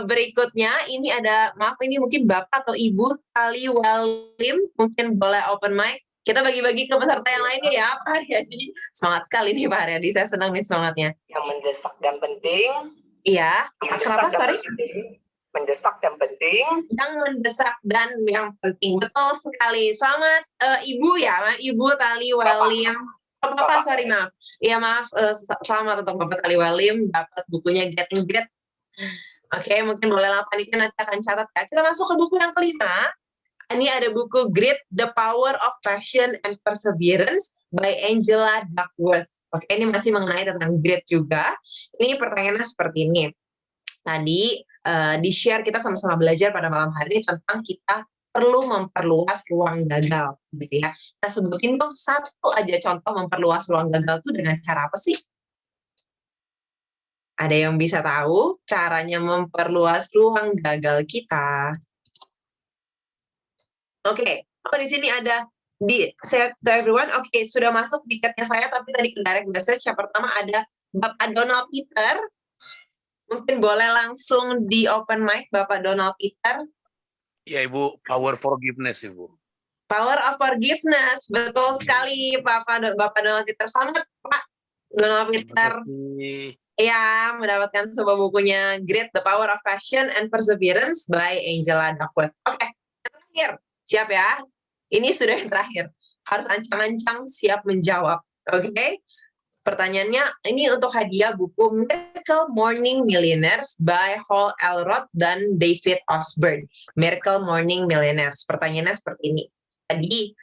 berikutnya. Ini ada, maaf ini mungkin Bapak atau Ibu Tali Walim, mungkin boleh open mic. Kita bagi-bagi ke peserta yang lainnya ya, Pak Haryadi. Semangat sekali nih Pak Haryadi, saya senang nih semangatnya. Yang mendesak dan penting. Iya, kenapa sorry? Mendesak dan penting. Yang mendesak dan yang penting, betul sekali. Selamat Ibu ya, Ibu Tali Walim. Bapak, sorry maaf. Iya maaf, selamat untuk Bapak Tali Walim dapat bukunya Getting Grit. Oke, mungkin boleh panitia nanti akan catat ya. Kita masuk ke buku yang kelima. Ini ada buku Grit, The Power of Passion and Perseverance by Angela Duckworth. Oke, ini masih mengenai tentang grit juga. Ini pertanyaannya seperti ini. Tadi di-share kita sama-sama belajar pada malam hari ini tentang kita perlu memperluas ruang gagal, gitu ya. Nah, sebutin dong 1 aja contoh memperluas ruang gagal itu dengan cara apa sih? Ada yang bisa tahu caranya memperluas ruang gagal kita? Oke, di sini ada share to everyone. Oke, sudah masuk tiketnya saya, tapi tadi ke direct message. Yang pertama ada Bapak Donald Peter. Mungkin boleh langsung di open mic Bapak Donald Peter. Ya Ibu, power forgiveness Ibu. Power of forgiveness, betul sekali Bapak Donald Peter. Selamat Pak. Donald Peter Kasih. ya mendapatkan sebuah bukunya Grit, The Power of Passion and Perseverance by Angela Duckworth. Oke, terakhir. Siap ya? Ini sudah yang terakhir. Harus ancang-ancang siap menjawab. Oke? Pertanyaannya, ini untuk hadiah buku Miracle Morning Millionaires by Hal Elrod dan David Osborne. Miracle Morning Millionaires. Pertanyaannya seperti ini. Tadi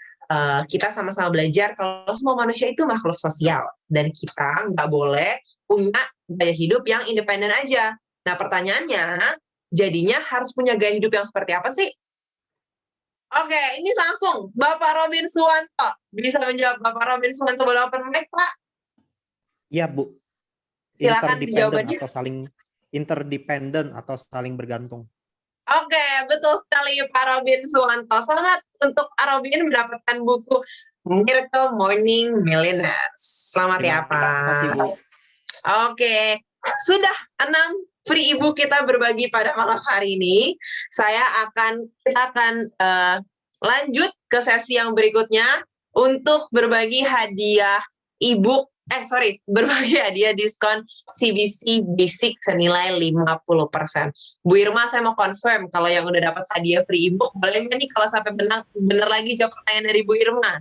kita sama-sama belajar kalau semua manusia itu makhluk sosial. Dan kita nggak boleh punya gaya hidup yang independen aja. Nah pertanyaannya, jadinya harus punya gaya hidup yang seperti apa sih? Oke, ini langsung Bapak Robin Suwanto. Bisa menjawab Bapak Robin Suwanto, boleh open mic, Pak? Iya, Bu. Silakan Interdependen jawabannya. atau saling interdependen atau saling bergantung. Oke, betul sekali Pak Robin Suwanto. Selamat untuk Pak Robin mendapatkan buku Miracle Morning Millionaires. Selamat ya, Terima kasih, Bu. Pak. Oke, sudah 6 free ebook kita berbagi pada malam hari ini. Kita akan lanjut ke sesi yang berikutnya untuk berbagi hadiah ebook. Berbagi hadiah diskon CBC Basic senilai 50%. Bu Irma, saya mau confirm kalau yang udah dapat hadiah free ebook, boleh nggak nih kalau sampai bener lagi jawab pertanyaan dari Bu Irma?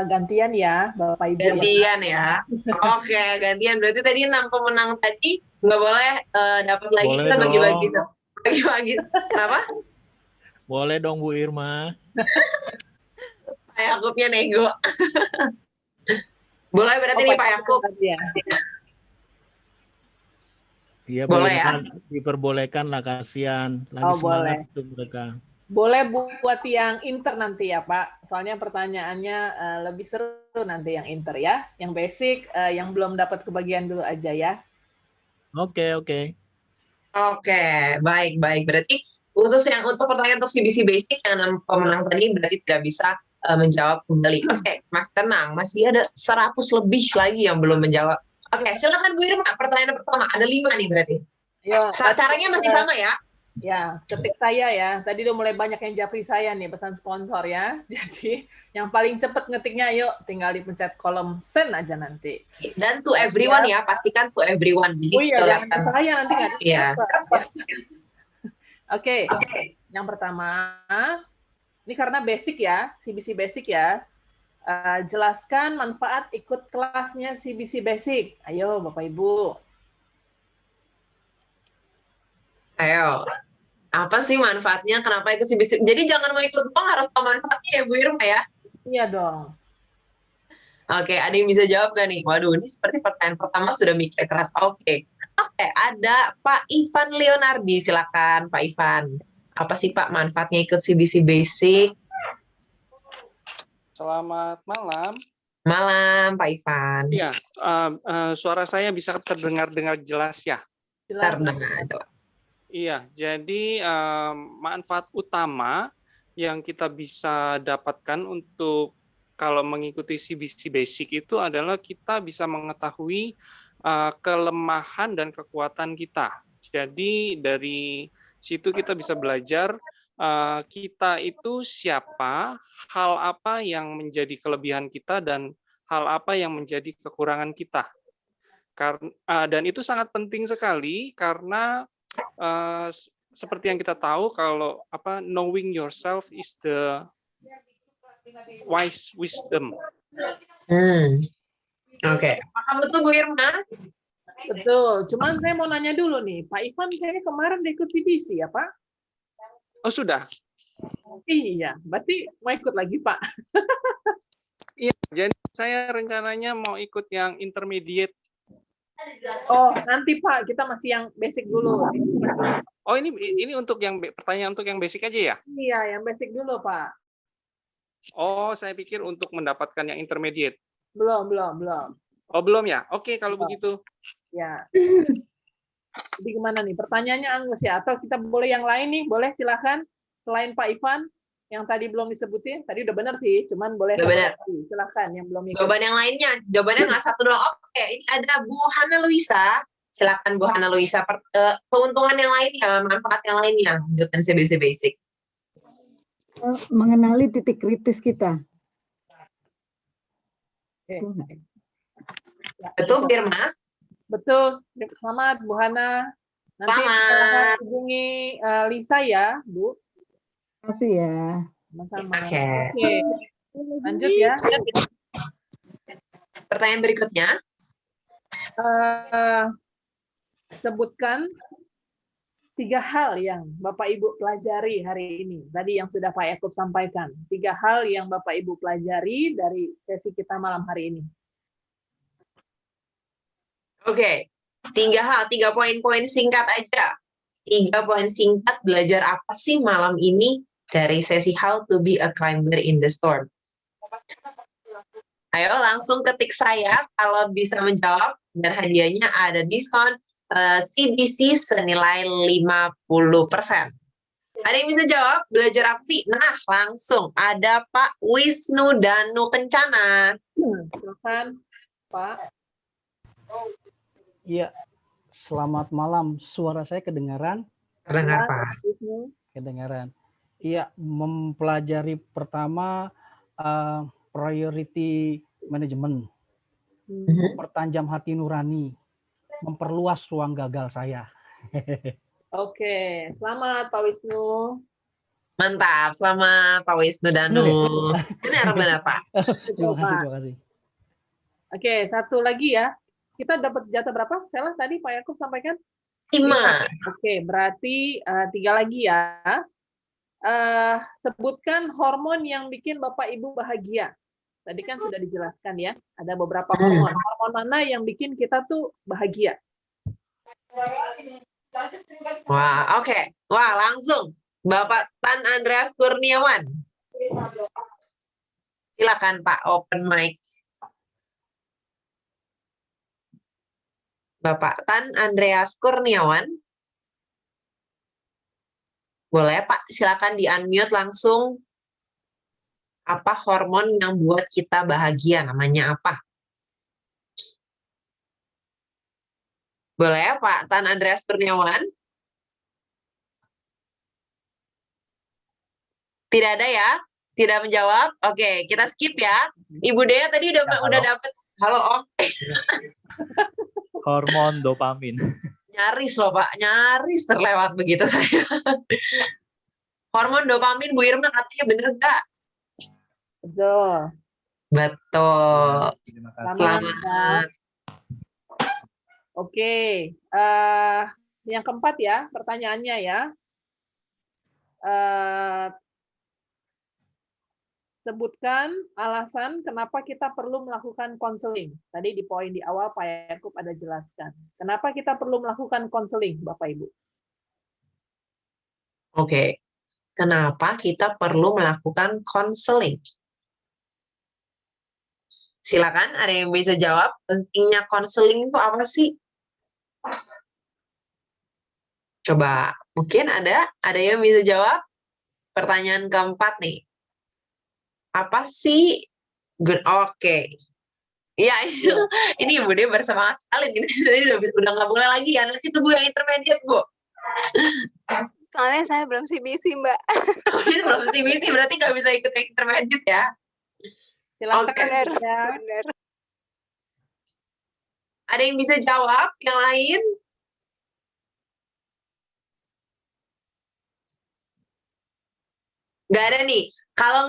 Gantian ya, Bapak Ibu. Gantian ya. Oke, gantian. Berarti tadi 6 pemenang tadi nggak boleh dapat lagi. Boleh Kita bagi-bagi. dong. Bagi-bagi. Kenapa? Boleh dong Bu Irma. Pak Yakubnya nego. Boleh berarti nih Pak Yakub. Iya Boleh Bu ya? Irma, diperbolehkan lah, kasihan. Lagi Oh, semangat boleh. tuh mereka. Boleh buat yang inter nanti ya Pak. Soalnya pertanyaannya lebih seru nanti yang inter ya. Yang basic, yang belum dapat kebagian dulu aja ya. Oke. Oke, baik. Berarti khusus yang untuk pertanyaan untuk CBC Basic yang 6 pemenang tadi berarti tidak bisa menjawab kembali. Oke, Mas tenang, masih ada 100 lebih lagi yang belum menjawab. Oke, silakan Bu Irma. Pertanyaan pertama, ada 5 nih berarti. Ayo, Caranya masih sama ya? Ya, ketik saya ya. Tadi udah mulai banyak yang japri saya nih pesan sponsor ya. Jadi yang paling cepat ngetiknya yuk tinggal dipencet kolom send aja nanti. Dan to everyone ya, pastikan to everyone. Jadi oh iya, jangan ke saya nanti nggak dapat. Iya. Oke. Yang pertama, ini karena basic ya, CBC Basic ya. Jelaskan manfaat ikut kelasnya CBC Basic. Ayo Bapak Ibu. Ayo, apa sih manfaatnya? Kenapa ikut CBC? Jadi jangan mau ikut doang, harus tahu manfaatnya ya Bu Irma ya? Iya dong. Oke, ada yang bisa jawab gak nih? Waduh, ini seperti pertanyaan pertama sudah mikir keras. Oke, ada Pak Ivan Leonardi. Silakan Pak Ivan. Apa sih Pak manfaatnya ikut CBC Basic? Selamat malam. Malam Pak Ivan. Iya, suara saya bisa terdengar jelas ya? Terdengar jelas. Iya, jadi manfaat utama yang kita bisa dapatkan untuk kalau mengikuti CBC Basic itu adalah kita bisa mengetahui kelemahan dan kekuatan kita. Jadi dari situ kita bisa belajar kita itu siapa, hal apa yang menjadi kelebihan kita, dan hal apa yang menjadi kekurangan kita. Dan itu sangat penting sekali karena seperti yang kita tahu kalau knowing yourself is the wise wisdom. Oke. Apakah betul Bu Irma? Betul. Cuman saya mau nanya dulu nih, Pak Ivan kayaknya kemarin ikut CBC ya Pak? Oh sudah. Iya, berarti mau ikut lagi Pak? Iya, jadi saya rencananya mau ikut yang intermediate. Oh, nanti Pak, kita masih yang basic dulu. Oh, ini untuk yang pertanyaan untuk yang basic aja ya? Iya, yang basic dulu, Pak. Oh, saya pikir untuk mendapatkan yang intermediate. Belum. Oh, belum ya? Oke, kalau begitu. Ya. Jadi gimana nih? Pertanyaannya Angus ya? Atau kita boleh yang lain nih? Boleh, silakan. Selain Pak Ivan, yang tadi belum disebutin. Tadi udah benar sih, cuman boleh. Benar. Silakan yang belum ikut. Jawaban yang lainnya. Jawabannya nggak satu doang. Oke, ini ada Bu Hana Luisa. Silakan Bu Hana Luisa. Keuntungan yang lainnya, manfaat yang lainnya. Lanjutkan CBC Basic. Mengenali titik kritis kita. Betul, Firma? Betul. Selamat, Bu Hana. Nanti silakan hubungi Lisa ya, Bu. Terima kasih ya. Sama-sama. Oke. Oke. Lanjut ya. Pertanyaan berikutnya. Sebutkan 3 hal yang Bapak Ibu pelajari hari ini. Tadi yang sudah Pak Yakub sampaikan. 3 hal yang Bapak Ibu pelajari dari sesi kita malam hari ini. Oke, 3 poin-poin singkat aja. 3 poin singkat belajar apa sih malam ini dari sesi How to be a Climber in the Storm. Ayo langsung ketik saya kalau bisa menjawab, dan hadiahnya ada diskon CBC senilai 50%. Ada yang bisa jawab? Belajar apa sih? Nah, langsung ada Pak Wisnu Danu Kencana. Silakan, Pak. Iya, selamat malam. Suara saya kedengaran? Kedengar, Pak. Kedengaran. Iya, mempelajari pertama priority management, mempertajam hati nurani, memperluas ruang gagal saya. Oke, selamat Pak Wisnu. Mantap, selamat Pak Wisnu Danu. Benar, Pak. Terima kasih. Oke, satu lagi ya. Kita dapat jatah berapa? Salah tadi Pak Yakub sampaikan? 5. Oke, berarti 3 lagi ya. Sebutkan hormon yang bikin Bapak Ibu bahagia. Tadi kan sudah dijelaskan ya, ada beberapa hormon. Hormon mana yang bikin kita tuh bahagia? Wah, oke. Wah, langsung. Bapak Tan Andreas Kurniawan. Silakan Pak, open mic. Bapak Tan Andreas Kurniawan. Boleh Pak, silakan di-unmute langsung. Apa hormon yang buat kita bahagia? Namanya apa? Boleh Pak Tan Andreas Kurniawan? Tidak ada ya? Tidak menjawab? Oke, kita skip ya. Ibu Dea tadi udah dapat. Halo, oke. Hormon dopamin. Nyaris loh Pak, nyaris terlewat begitu saya. Hormon dopamin, Bu Irma katanya bener nggak? Betul. Betul. Selamat. Oke, yang keempat ya, pertanyaannya ya. Sebutkan alasan kenapa kita perlu melakukan konseling. Tadi di poin di awal Pak Yakub ada jelaskan. Kenapa kita perlu melakukan konseling, Bapak Ibu? Oke, kenapa kita perlu melakukan konseling? Silakan, ada yang bisa jawab. Pentingnya konseling itu apa sih? Coba, mungkin ada yang bisa jawab? Pertanyaan keempat nih. Apa sih? Good, oke. Ya, ini Ibu Dea bersemangat sekali. Ini udah nggak boleh lagi ya. Nanti tunggu yang intermediate, Bu. Soalnya saya belum CBC, Mbak. Ini belum CBC, berarti nggak bisa ikut yang intermediate ya. Silakan. Benar. Ada yang bisa jawab? Yang lain? Nggak ada nih. Kalau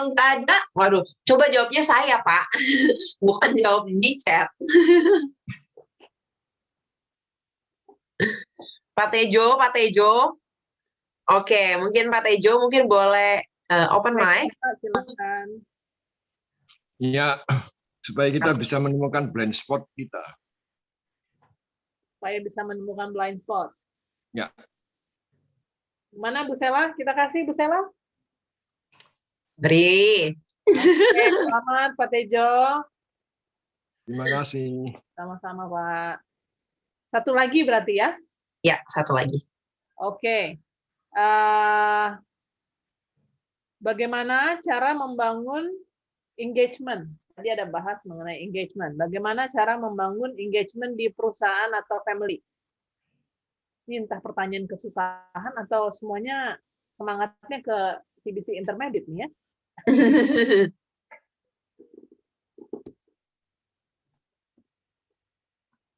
nggak ada, waduh, coba jawabnya saya, Pak. Bukan jawab di chat. Pak Tejo. Oke, mungkin Pak Tejo mungkin boleh open mic. Silakan. Iya, supaya kita bisa menemukan blind spot kita. Supaya bisa menemukan blind spot. Ya. Mana Bu Sela? Kita kasih Bu Sela. Beri. Oke, selamat Pak Tejo. Terima kasih. Sama-sama Pak. Satu lagi berarti ya? Ya, satu lagi. Oke. Bagaimana cara membangun engagement? Tadi ada bahas mengenai engagement. Bagaimana cara membangun engagement di perusahaan atau family? Ini entah pertanyaan kesusahan atau semuanya semangatnya ke CBC Intermediate nih ya.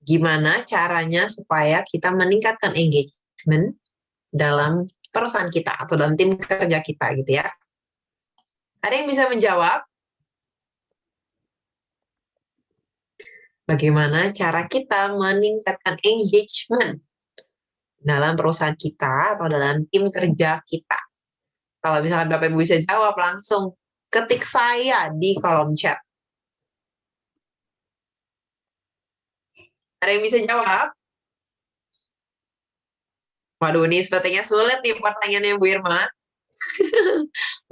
Gimana caranya supaya kita meningkatkan engagement dalam perusahaan kita atau dalam tim kerja kita gitu ya. Ada yang bisa menjawab? Bagaimana cara kita meningkatkan engagement dalam perusahaan kita atau dalam tim kerja kita? Kalau misalkan Bapak Ibu bisa jawab, langsung ketik saya di kolom chat. Ada yang bisa jawab? Waduh, ini sepertinya sulit nih pertanyaannya Bu Irma.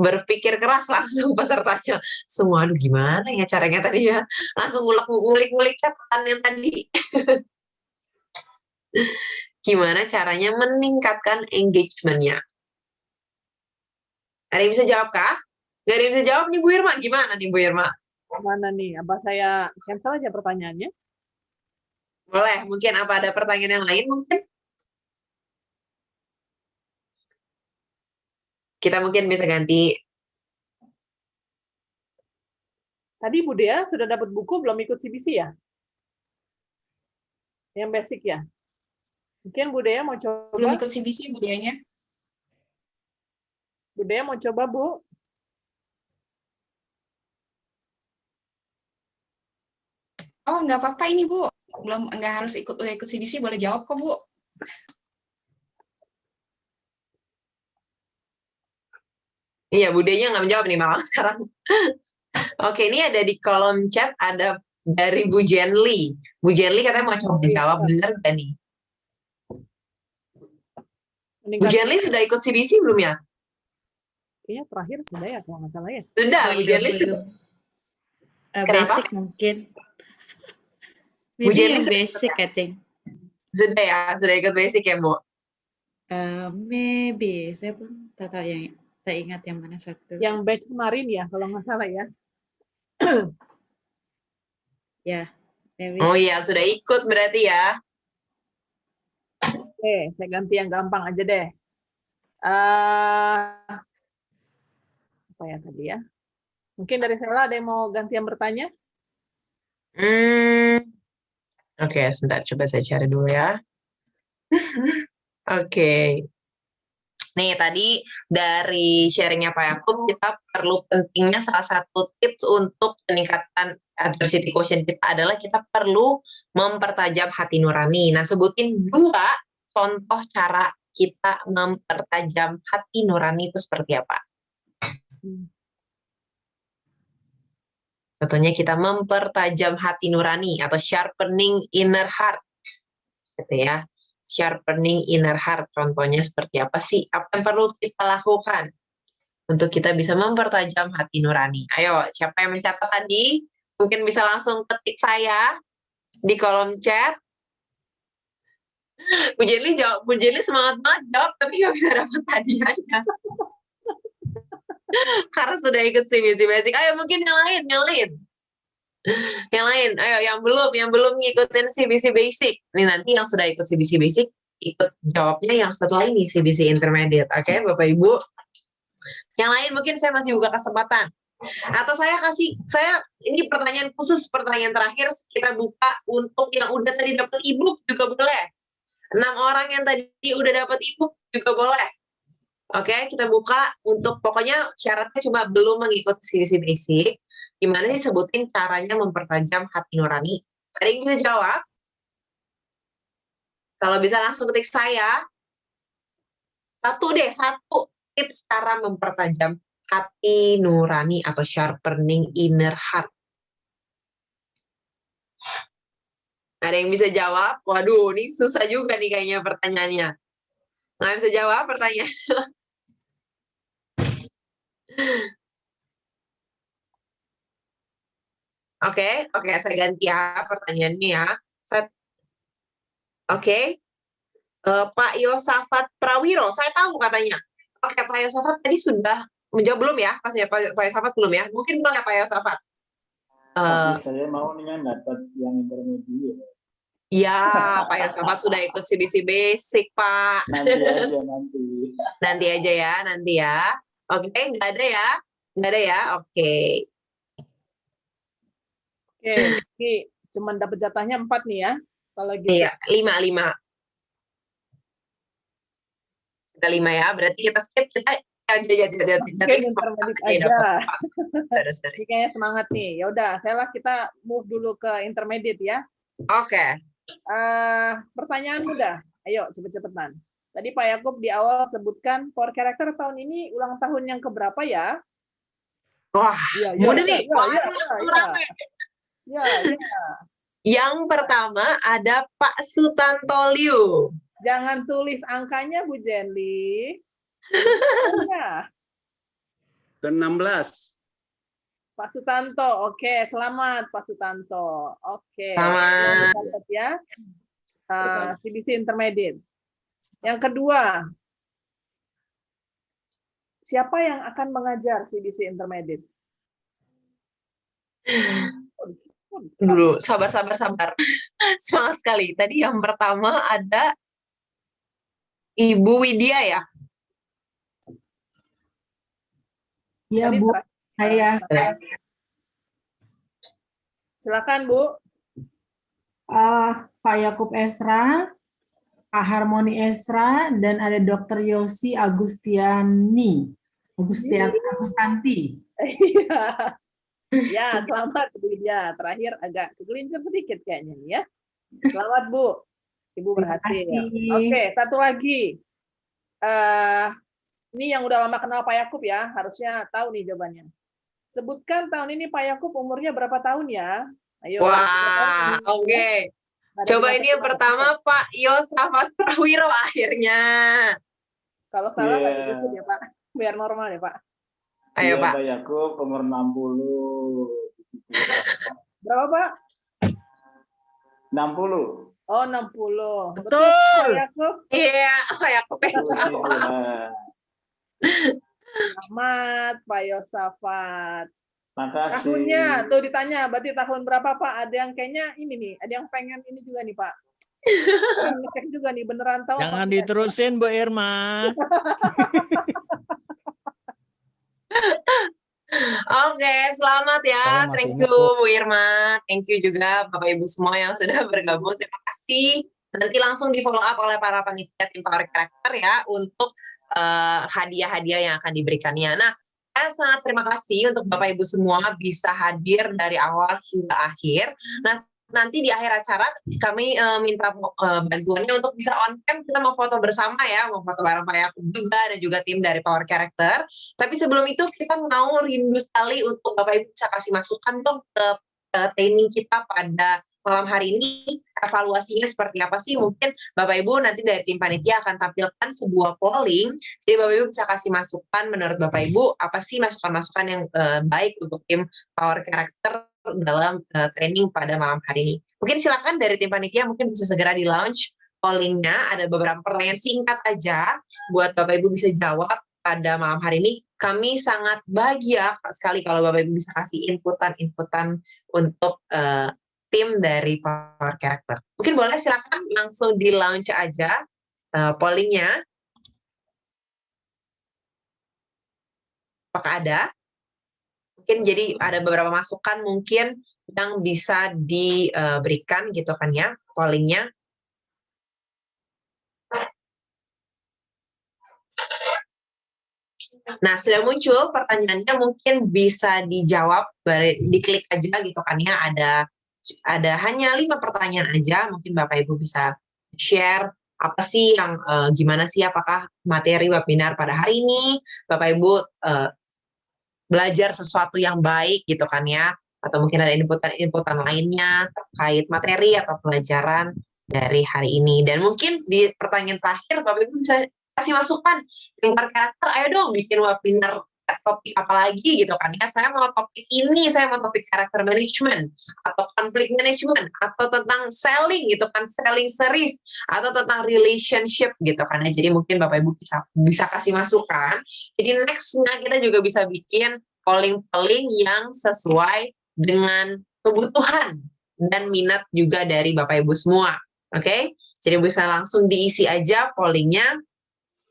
Berpikir keras langsung pesertanya. Semua, aduh gimana ya caranya tadi ya? Langsung ngulik-ngulik catatan yang tadi. Gimana caranya meningkatkan engagement-nya? Ada yang bisa jawab kah? Gak ada yang bisa jawab nih Bu Irma. Gimana nih Bu Irma? Mana nih? Apa saya cancel aja pertanyaannya? Boleh, mungkin apa ada pertanyaan yang lain mungkin? Kita mungkin bisa ganti. Tadi Bu Dea sudah dapat buku, belum ikut CBC ya? Yang basic ya? Mungkin Bu Dea mau coba? Belum ikut CBC Bu Deanya. Bu Dea mau coba, Bu? Oh, nggak apa-apa ini Bu. Belum, nggak harus udah ikut CBC, boleh jawab kok Bu. Iya, budenya nggak menjawab nih malah sekarang. Oke, ini ada di kolom chat, ada dari Bu Jenly. Bu Jenly katanya mau coba jawab, bener gak nih? Bu Jenly sudah ikut CBC belum ya? Kayaknya terakhir sudah ya, kalau nggak salah ya. Sudah, Bu Jenly sudah. Kenapa? Basic mungkin. Bu Maybe Jenly yang basic, I think. Sudah ya, sudah ikut basic ya, Bu? Maybe, saya pun tak tahu yang tak ingat yang mana satu. Yang batch kemarin ya, kalau nggak salah ya. Ya, maybe. Oh iya, sudah ikut berarti ya. Oke, saya ganti yang gampang aja deh. Apa ya tadi ya? Mungkin dari Sela ada yang mau gantian bertanya? Oke, sebentar, coba saya cari dulu ya. Oke. Nih, tadi dari sharingnya Pak Yakub, kita perlu pentingnya salah satu tips untuk meningkatkan adversity quotient kita adalah kita perlu mempertajam hati nurani. Nah, sebutin 2 contoh cara kita mempertajam hati nurani itu seperti apa? Contohnya kita mempertajam hati nurani atau sharpening inner heart. Gitu ya. Sharpening inner heart, contohnya seperti apa sih? Apa yang perlu kita lakukan untuk kita bisa mempertajam hati nurani? Ayo, siapa yang mencatat tadi? Mungkin bisa langsung ketik saya di kolom chat. Bu Jenly jawab, Bu Jenly semangat banget jawab, tapi nggak bisa dapat hadiahnya. Karena sudah ikut CBC Basic. Ayo mungkin yang lain. Yang lain, ayo yang belum ngikutin CBC Basic. Nih nanti yang sudah ikut CBC Basic, ikut jawabnya yang setelah ini CBC Intermediate. Oke, Bapak Ibu. Yang lain mungkin saya masih buka kesempatan. Atau saya ini pertanyaan khusus, pertanyaan terakhir kita buka untuk yang udah tadi dapat e-book juga boleh. 6 orang yang tadi udah dapat e-book juga boleh. Oke, kita buka untuk pokoknya syaratnya cuma belum mengikuti CBC Basic. Gimana sih sebutin caranya mempertajam hati nurani? Ada yang bisa jawab? Kalau bisa langsung ketik saya. Satu tips cara mempertajam hati nurani atau sharpening inner heart. Ada yang bisa jawab? Waduh, ini susah juga nih kayaknya pertanyaannya. Nggak bisa jawab pertanyaannya. Oke, saya ganti ya pertanyaannya ya. Pak Yosafat Prawiro, saya tahu katanya. Oke, Pak Yosafat tadi sudah menjawab belum ya? Pas ya Pak Yosafat belum ya? Mungkin boleh Pak Yosafat. Saya mau dapat yang intermediate. Ya, Pak Yosafat sudah ikut CBC Basic, Pak. Nanti aja ya. Oke, nggak ada ya? Oke. Oke, ini cuma dapat jatahnya 4 nih ya. Kalau gitu. Iya, 5. Sudah 5 ya, berarti kita skip, kita Intermediate aja. Ini kayaknya semangat nih. Ya udah, kita move dulu ke intermediate ya. Oke. Pertanyaan mudah. Ayo cepet-cepetan. Tadi Pak Yakub di awal sebutkan power character tahun ini ulang tahun yang keberapa ya? Wah, mudah nih. Ya. Yang pertama ada Pak Sutanto Liu. Jangan tulis angkanya Bu Jenly. Ke-16. Pak Sutanto, oke, selamat Pak Sutanto. Oke. Selamat. Ya. CBC Intermediate. Yang kedua, siapa yang akan mengajar CBC Intermediate? Dulu, sabar. Semangat sekali. Tadi yang pertama ada Ibu Widya ya? Iya Bu, saya. Silakan Bu. Pak Yakub Esra, Pak Harmoni Esra, dan ada Dr. Yosi Agustianti. Iya. Ya, selamat Bu Widya. Terakhir agak kegelincir sedikit kayaknya nih ya. Selamat Bu. Ibu berhasil. Oke, satu lagi. Ini yang udah lama kenal Pak Yakub ya, harusnya tahu nih jawabannya. Sebutkan tahun ini Pak Yakub umurnya berapa tahun ya? Ayo. Wah, oke. Coba ini yang pertama Pak Yosafat Prawiro akhirnya. Kalau salah nggak disebut ya Pak, biar normal ya Pak. Ayo Pak. Pak Yakub umur 60. Berapa Pak? 60. Oh 60. Betul. Pak Yakub? Iya, Pak Yakub. Selamat Pak Yosafat. Makasih. Tahunnya tuh ditanya, berarti tahun berapa Pak? Ada yang kayaknya ini nih, ada yang pengen ini juga nih Pak. Ngecek juga nih beneran tahu. Jangan diterusin Bu Irma. Oke, selamat ya. Thank you Bu Irma. Thank you juga Bapak Ibu semua yang sudah bergabung. Terima kasih. Nanti langsung di follow up oleh para panitia tim Power Character ya untuk hadiah-hadiah yang akan diberikannya. Nah, saya sangat terima kasih untuk Bapak Ibu semua bisa hadir dari awal hingga akhir. Nah, nanti di akhir acara kami minta bantuannya untuk bisa on cam, kita mau foto bersama ya, mau foto bareng Pak Yakub juga dan juga tim dari Power Character. Tapi sebelum itu kita mau rindu sekali untuk Bapak Ibu bisa kasih masukan dong ke training kita pada malam hari ini, evaluasinya seperti apa sih? Mungkin Bapak Ibu nanti dari tim panitia akan tampilkan sebuah polling, jadi Bapak Ibu bisa kasih masukan menurut Bapak Ibu, apa sih masukan-masukan yang baik untuk tim Power Character dalam training pada malam hari ini. Mungkin silakan dari tim panitia mungkin bisa segera di launch pollingnya, ada beberapa pertanyaan singkat aja buat Bapak Ibu bisa jawab pada malam hari ini. Kami sangat bahagia sekali kalau Bapak Ibu bisa kasih inputan untuk tim dari Power Character. Mungkin boleh silakan langsung di launch aja pollingnya. Apakah ada? Mungkin jadi ada beberapa masukan mungkin yang bisa diberikan gitu kan ya pollingnya. Nah, sudah muncul pertanyaannya, mungkin bisa dijawab, diklik aja gitu kan ya, ada hanya 5 pertanyaan aja, mungkin Bapak Ibu bisa share apa sih yang gimana sih, apakah materi webinar pada hari ini Bapak Ibu belajar sesuatu yang baik gitu kan ya, atau mungkin ada inputan lainnya terkait materi atau pelajaran dari hari ini. Dan mungkin di pertanyaan terakhir Bapak Ibu bisa kasih masukan, tim Power Character, ayo dong bikin webinar topik apa lagi gitu kan ya, saya mau topik ini, saya mau topik character management atau conflict management atau tentang selling gitu kan, selling series atau tentang relationship gitu kan ya. Jadi mungkin Bapak Ibu bisa kasih masukan, jadi nextnya kita juga bisa bikin polling yang sesuai dengan kebutuhan dan minat juga dari Bapak Ibu semua. Oke? Jadi bisa langsung diisi aja pollingnya,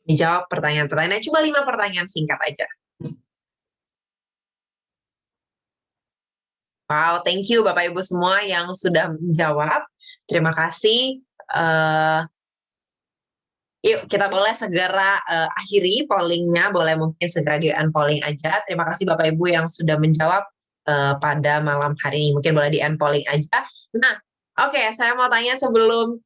dijawab pertanyaan-pertanyaan, cuma 5 pertanyaan singkat aja. Wow, thank you Bapak Ibu semua yang sudah menjawab. Terima kasih. Yuk kita boleh segera akhiri pollingnya, boleh mungkin segera di-end polling aja. Terima kasih Bapak Ibu yang sudah menjawab pada malam hari ini. Mungkin boleh di-end polling aja. Nah, oke, saya mau tanya sebelum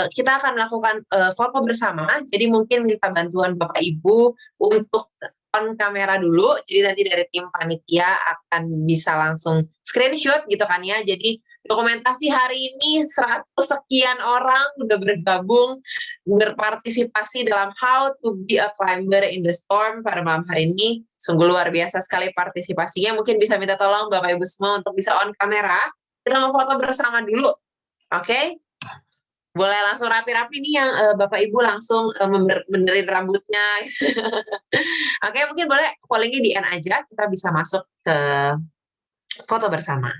kita akan melakukan foto bersama. Jadi mungkin minta bantuan Bapak Ibu untuk on kamera dulu. Jadi nanti dari tim panitia akan bisa langsung screenshot gitu kan ya. Jadi dokumentasi hari ini 100 sekian orang udah bergabung berpartisipasi dalam How to be a Climber in the Storm pada malam hari ini. Sungguh luar biasa sekali partisipasinya. Mungkin bisa minta tolong Bapak Ibu semua untuk bisa on kamera. Kita mau foto bersama dulu. Oke? Boleh langsung rapi-rapi nih yang Bapak Ibu langsung benerin rambutnya. Oke, mungkin boleh pollingnya di end aja. Kita bisa masuk ke foto bersama.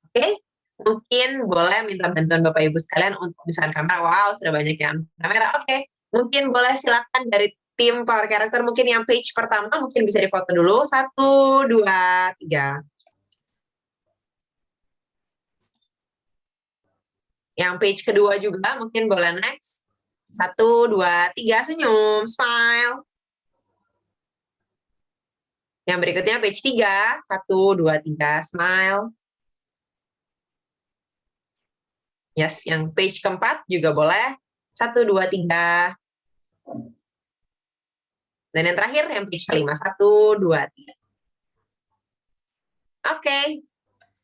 Oke, mungkin boleh minta bantuan Bapak Ibu sekalian untuk bisa kamera. Wow, sudah banyak yang kamera. Oke, mungkin boleh silakan dari tim Power Character, mungkin yang page pertama mungkin bisa difoto dulu. 1, 2, 3. Yang page kedua juga mungkin boleh next. 1, 2, 3, senyum, smile. Yang berikutnya page 3, 1, 2, 3, smile. Yes, yang page keempat juga boleh. 1, 2, 3. Dan yang terakhir, yang page kelima. 1, 2, 3. Oke.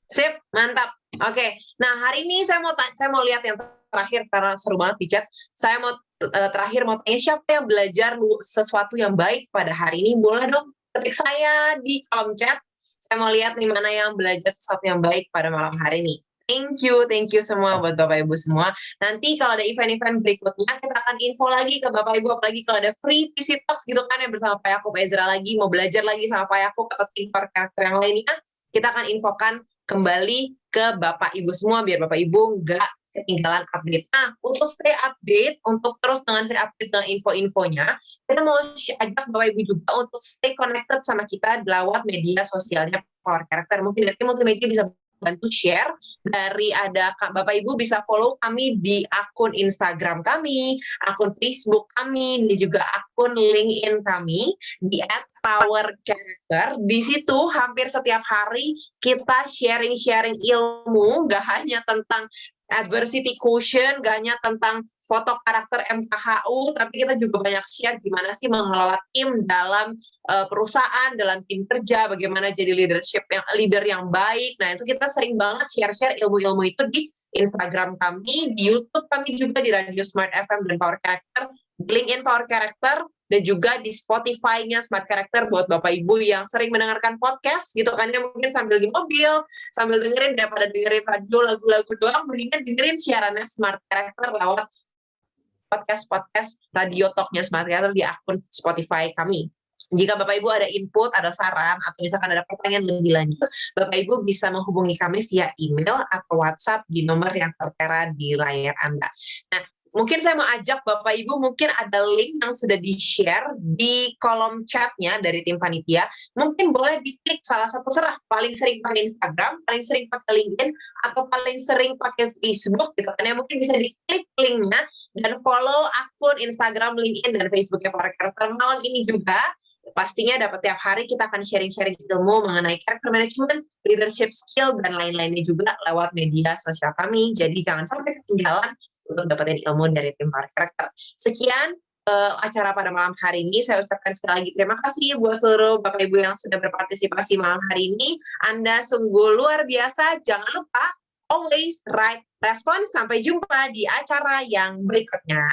Sip, mantap. Oke. Nah, hari ini saya mau lihat yang terakhir karena seru banget di chat. Saya mau terakhir mau tanya siapa yang belajar sesuatu yang baik pada hari ini. Boleh dong ketik saya di kolom chat. Saya mau lihat nih mana yang belajar sesuatu yang baik pada malam hari ini. Thank you semua buat Bapak Ibu semua. Nanti kalau ada event-event berikutnya, kita akan info lagi ke Bapak Ibu, apalagi kalau ada free PC Talks gitu kan ya bersama Pak Yakub Ezra lagi, mau belajar lagi sama Pak Yakub atau tim karakter yang lainnya, kita akan infokan kembali ke Bapak Ibu semua, biar Bapak Ibu nggak ketinggalan update. Nah, untuk stay update, untuk terus dengan stay update dengan info-infonya, kita mau ajak Bapak Ibu juga untuk stay connected sama kita lewat media sosialnya Power Character. Mungkin nanti multimedia bisa bantu share dari ada Bapak Ibu bisa follow kami di akun Instagram kami, akun Facebook kami, dan juga akun LinkedIn kami di @powercharacter. Di situ hampir setiap hari kita sharing-sharing ilmu, gak hanya tentang adversity quotient, gak hanya tentang foto karakter MKHU, tapi kita juga banyak share gimana sih mengelola tim dalam perusahaan, dalam tim kerja, bagaimana jadi leader yang baik. Nah, itu kita sering banget share-share ilmu-ilmu itu di Instagram kami, di YouTube kami juga, di Radio Smart FM dan Power Character, di LinkedIn Power Character, dan juga di Spotify-nya Smart Character buat Bapak Ibu yang sering mendengarkan podcast gitu kan ya, mungkin sambil di mobil, sambil dengerin, daripada dengerin radio lagu-lagu doang, mendingan dengerin siarannya Smart Character lewat podcast radio talknya Smart Character di akun Spotify kami. Jika Bapak Ibu ada input, ada saran, atau misalkan ada pertanyaan lebih lanjut, Bapak Ibu bisa menghubungi kami via email atau WhatsApp di nomor yang tertera di layar Anda. Nah, mungkin saya mau ajak Bapak Ibu, mungkin ada link yang sudah di-share di kolom chatnya dari tim panitia. Mungkin boleh diklik salah satu, serah paling sering pakai Instagram, paling sering pakai LinkedIn, atau paling sering pakai Facebook gitu kan ya. Mungkin bisa diklik linknya dan follow akun Instagram, LinkedIn, dan Facebooknya Power Character. Malam ini juga pastinya dapat tiap hari kita akan sharing-sharing ilmu mengenai character management, leadership skill, dan lain-lainnya juga lewat media sosial kami. Jadi jangan sampai ketinggalan untuk dapetin ilmu dari tim Power Character. Sekian acara pada malam hari ini. Saya ucapkan sekali lagi terima kasih buat seluruh Bapak Ibu yang sudah berpartisipasi malam hari ini. Anda sungguh luar biasa. Jangan lupa always right response. Sampai jumpa di acara yang berikutnya.